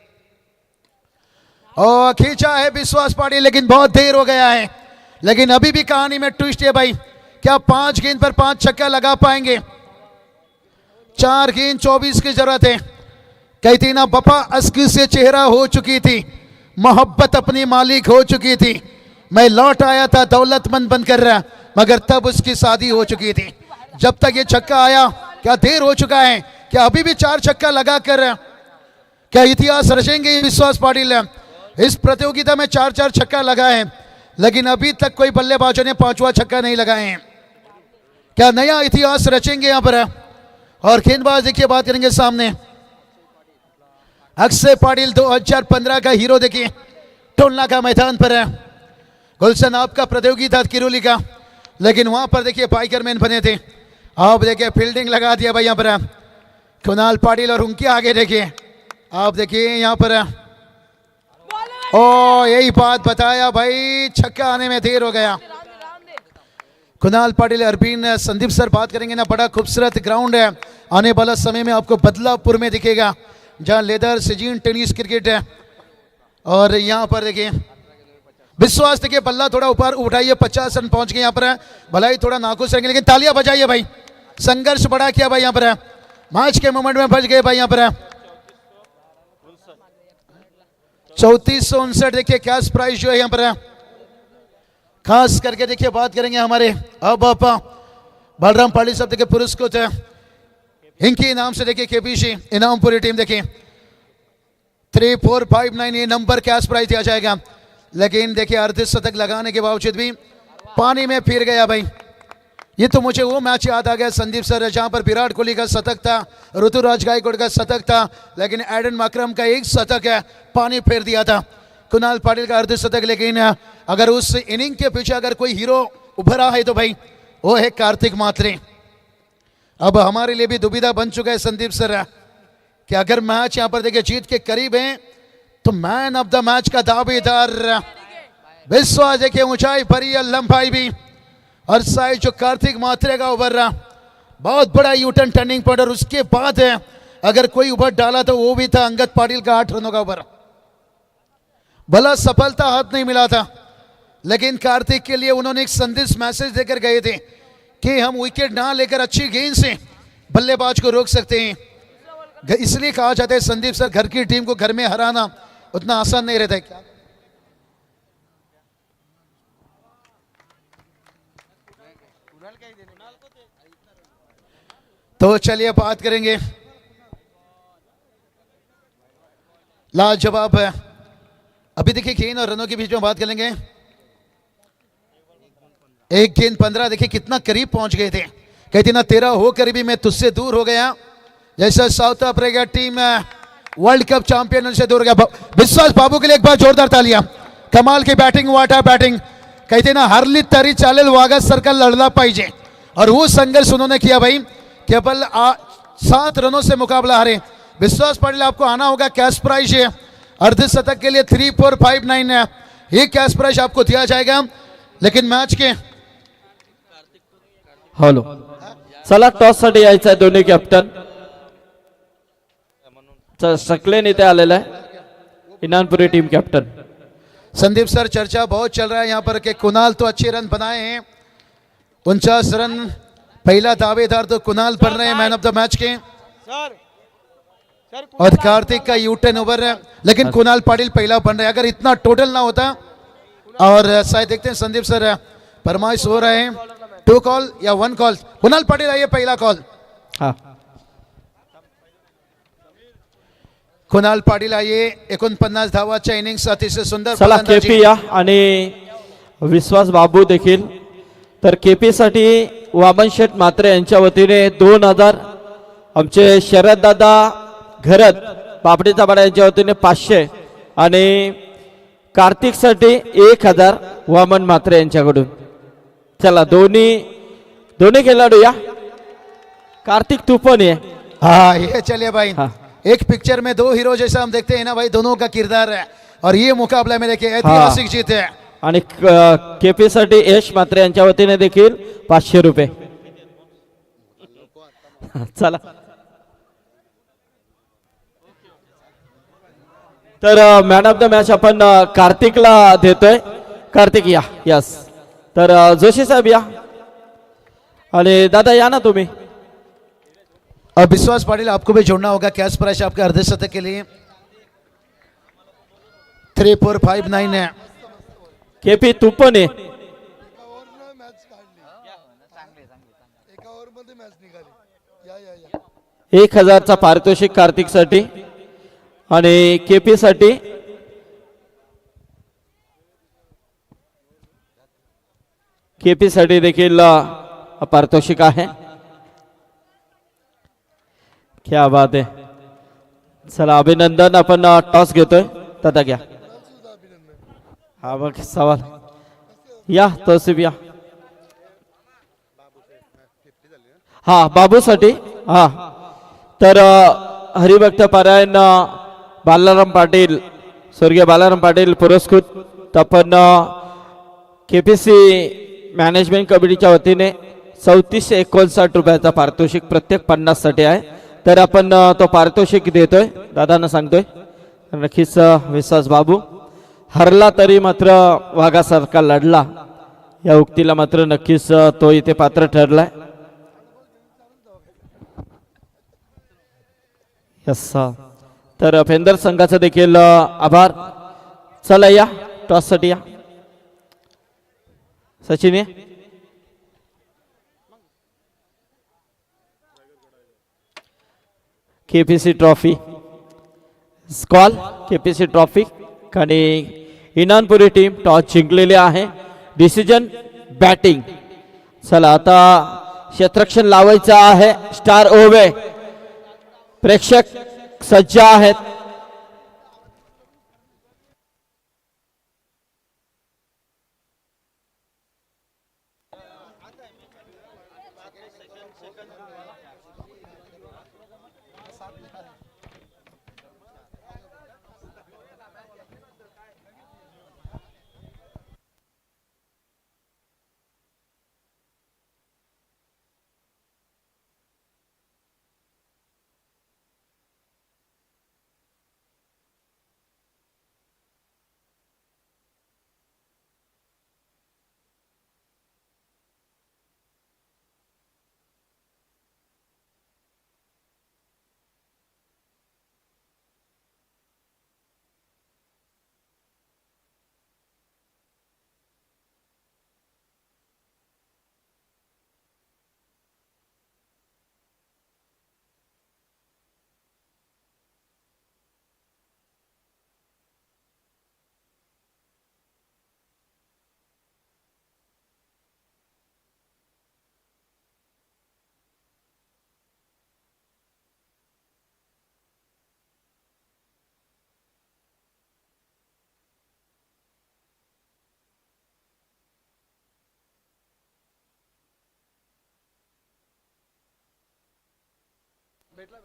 और खींचा है विश्वास पाटिल, लेकिन बहुत देर हो गया है। लेकिन अभी भी कहानी में ट्विस्ट है भाई, क्या 5 गेंद पर 5 छक्का लगा पाएंगे? 4 गेंद 24 की जरूरत है। कहती ना बपा अस्की से चेहरा हो चुकी थी, मोहब्बत अपनी मालिक हो चुकी थी। मैं लौट आया था दौलतमंद बनकर रहा, मगर तब उसकी शादी हो चुकी थी। जब तक ये छक्का आया, क्या देर हो चुका है? क्या अभी भी 4 छक्का लगा कर क्या इतिहास रचेंगे विश्वास पाटिल? इस प्रतियोगिता में 4-4 छक्का लगा है, लेकिन अभी तक कोई बल्लेबाजों ने 5वां छक्का नहीं लगाए हैं। क्या नया इतिहास रचेंगे यहाँ पर? और गेंदबाज देखिए बात करेंगे सामने अक्षय पाटिल, 2015 का हीरो देखिए, टोलना का मैदान पर है। गुलशन आपका प्रतियोगी था किरोली का, लेकिन वहां पर देखिए पाइकरमैन बने थे। आप देखिए फील्डिंग लगा दिया भाई यहाँ पर कुणाल पाटिल, और उनके आगे देखिए आप देखिए यहाँ पर ओ यही बात बताया भाई, छक्का आने में देर हो गया। कुणाल पाटिल, अरबीन, संदीप सर बात करेंगे ना, बड़ा खूबसूरत ग्राउंड है। आने वाला समय में आपको बदलापुर में दिखेगा, जहां लेदर सीजन टेनिस क्रिकेट है। और यहाँ पर देखिए विश्वास, देखिए बल्ला थोड़ा ऊपर उठाइए, 50 रन पहुंच गए यहाँ पर। भलाई थोड़ा नाखुश रहेंगे, लेकिन तालियां बजाइए भाई, संघर्ष बड़ा किया भाई यहाँ पर। मैच के मोमेंट में बच गए भाई यहाँ पर। 3459 देखिए कैश प्राइस जो है यहाँ पर। खास करके देखिए बात करेंगे हमारे अब बलराम पाटिल साहब देखिए पुरस्कृत है, इनके इनाम से देखिए केपीसी इनाम पूरी टीम देखिए 3459 ये नंबर कैश प्राइस दिया जाएगा। लेकिन देखिए अर्धशतक लगाने के बावजूद भी पानी में फिर गया भाई। ये तो मुझे वो मैच याद आ गया संदीप सर, जहां पर विराट कोहली का शतक था, ऋतुराज गायकवाड़ का शतक था, लेकिन एडन माकरम का एक शतक है, पानी फेर दिया था। कुणाल पाटिल का अर्धशतक, लेकिन अगर उस इनिंग के पीछे अगर कोई हीरो उभरा है तो भाई वो है कार्तिक मात्रे। अब हमारे लिए भी दुविधा बन चुका है संदीप सर कि अगर मैच यहां पर देखिए जीत के करीब है तो मैन ऑफ द मैच का दावेदार विश्वास देखिए ऊंचाई भरी लंबाई भी, और साइड जो कार्तिक मात्रे का उभर रहा, बहुत बड़ा यूटर्न टर्निंग पॉइंट। और उसके बाद है अगर कोई उभर डाला तो वो भी था अंगद पाटिल का 8 रनों का उभर। भला सफलता हाथ नहीं मिला था, लेकिन कार्तिक के लिए उन्होंने एक संदेश मैसेज देकर गए थे कि हम विकेट ना लेकर अच्छी गेंद से बल्लेबाज को रोक सकते हैं। इसलिए कहा जाता है संदीप सर, घर की टीम को घर में हराना उतना आसान नहीं रहता है। तो चलिए बात करेंगे लाजवाब है। अभी देखिए गेंद और रनों के बीच में बात करेंगे। 1 गेंद 15 देखिए कितना करीब पहुंच गए थे। कहती ना 13 होकर भी मैं तुझसे दूर हो गया, जैसा South Africa team world cup champion से दूर हो गया। विश्वास बाबू के लिए एक बार जोरदार तालियां। कमाल की बैटिंग, वाटा बैटिंग। कहते ना हरली तरी चालेल वागा सर्कल लड़ला पाहिजे, और वो संघर्ष उन्होंने किया भाई। केवल 7 रनों से मुकाबला हारे। विश्वास पाटिल आपको आना होगा, कैश प्राइज है अर्धशतक के लिए 3459 है, ये कैश प्राइज आपको दिया जाएगा। लेकिन मैच के हॅलो चला टॉस साठी यायचं आहे दोन्ही कॅप्टन सकलेन इथे आलेला आहे, इनानपुरी टीम कैप्टन। संदीप सर चर्चा बहुत चल रहा है यहाँ पर कि कुणाल तो अच्छे रन बनाए हैं, 49 रन, पहला दावेदार तो कुणाल बन रहे हैं मैन ऑफ द मैच के। और कार्तिक का यूटर्न ओवर है, लेकिन कुणाल पाटिल पहला बन रहे हैं। अगर इतना टोटल ना होता, और शायद देखते हैं संदीप सर फरमाइश हो रहे हैं 2 कॉल या 1 कॉल। कुणाल पाटिल आइए, पहला कॉल। हाँ कुणाल पाटिल आइए, 49 धावाच्या इनिंग्स अतिशय सुंदर चला फलंदाजी। केपी या आणि विश्वास बाबू देखील। तर केपी साठी वामन शेठ मात्रे यांच्या वतीने 2000, आमचे शरद दादा घरत पापडीचा पाडा यांच्या वतीने 500 आणि कार्तिक साठी 1000 वामन मात्रे यांच्याकडून। चला दोन्ही खिलाडू या। कार्तिक तू पण ये। हाँ ये चलिए भाई। हाँ। एक पिक्चर में 2 हीरो जैसा हम देखते हैं ना भाई, दोनों का किरदार है। और ये मुकाबला में देखिए ऐतिहासिक जीत है। आणि केपी साठी यश मात्रे यांच्या वतीने देखील 500 रुपये. चला तर मॅन ऑफ द मॅच आपण कार्तिकला देतोय. कार्तिक या. यस. तर जोशी साहेब या आणि दादा या ना तुम्ही. अब विश्वास पाटिल आपको भी जोड़ना होगा. कैश प्राइस आपके अर्धशतक के लिए 3459 है. केपी तू पण आहे. एका ओव्हरमध्ये मॅच निघाली. या 1000चा पारितोषिक कार्तिक साठी आणि केपी साठी देखील पारितोषिक आहे. क्या बात आहे. चला अभिनंदन. आपण टॉस घेतोय. दादा घ्या. हा बघ सवाल या तहसीब या. हा बाबूसाठी. हा तर हरिभक्त पारायण बालाराम पाटील स्वर्गीय बालाराम पाटील पुरस्कृत आपण केपीसी मॅनेजमेंट कमिटीच्या वतीने 3459 रुपयाचा पारितोषिक प्रत्येक 50 साठी आहे. तर आपण तो पारितोषिक देतोय. दादांना सांगतोय नक्कीच विश्वास बाबू हरला तरी मात्र वाघासारखा लढला या उक्तीला मात्र नक्कीच तो इथे पात्र ठरलाय. यस. तर फेंदर संघाचा देखील आभार. चला या टॉस साठी या. सचिन ये. केपीसी ट्रॉफी स्कॉल केपीसी ट्रॉफी आणि इनानपुरी टीम टॉस जिंकलेली आहे. Decision batting. चला आता क्षेत्ररक्षण लावायचं आहे. स्टार ओव्हे प्रेक्षक सज्ज आहेत.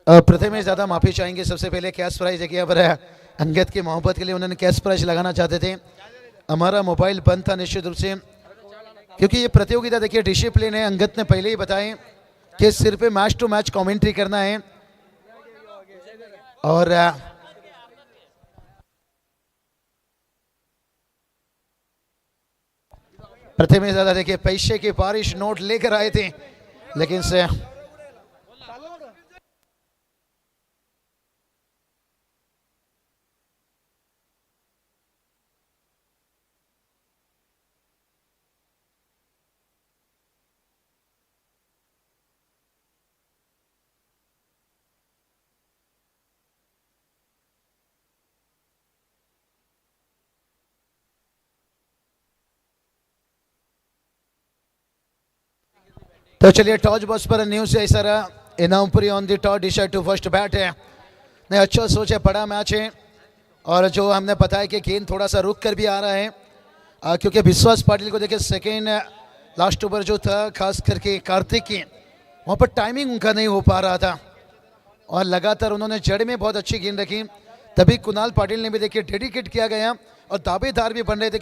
प्रथमेश दादा माफी चाहेंगे. सबसे पहले कैश प्राइज देखिए पर अंगद की मोहब्बत के लिए उन्होंने कैश प्राइज लगाना चाहते थे. हमारा मोबाइल बंद था निश्चित रूप से क्योंकि ये प्रतियोगिता देखिए डिसिप्लिन है. अंगद ने पहले ही बताएं कि सिर्फ मैच टू मैच कमेंट्री करना है और प्रथमेश दादा देखिए पैसे की बारिश नोट लेकर आए थे लेकिन से तो चलिए टॉस बॉक्स पर न्यूज है सर. इनामपुरी on the toss decide to first bat है. नहीं अच्छा सोच है. बड़ा मैच है और जो हमने बताया कि गेंद थोड़ा सा रुक कर भी आ रहा है क्योंकि विश्वास पाटिल को देखिए सेकेंड लास्ट ओवर जो था खास करके कार्तिक की वहाँ पर टाइमिंग उनका नहीं हो पा रहा था और लगातार उन्होंने जड़ में बहुत अच्छी गेंद रखी. तभी कुणाल पाटिल ने भी देखिए डेडिकेट किया गया और दावेदार भी बन रहे थे.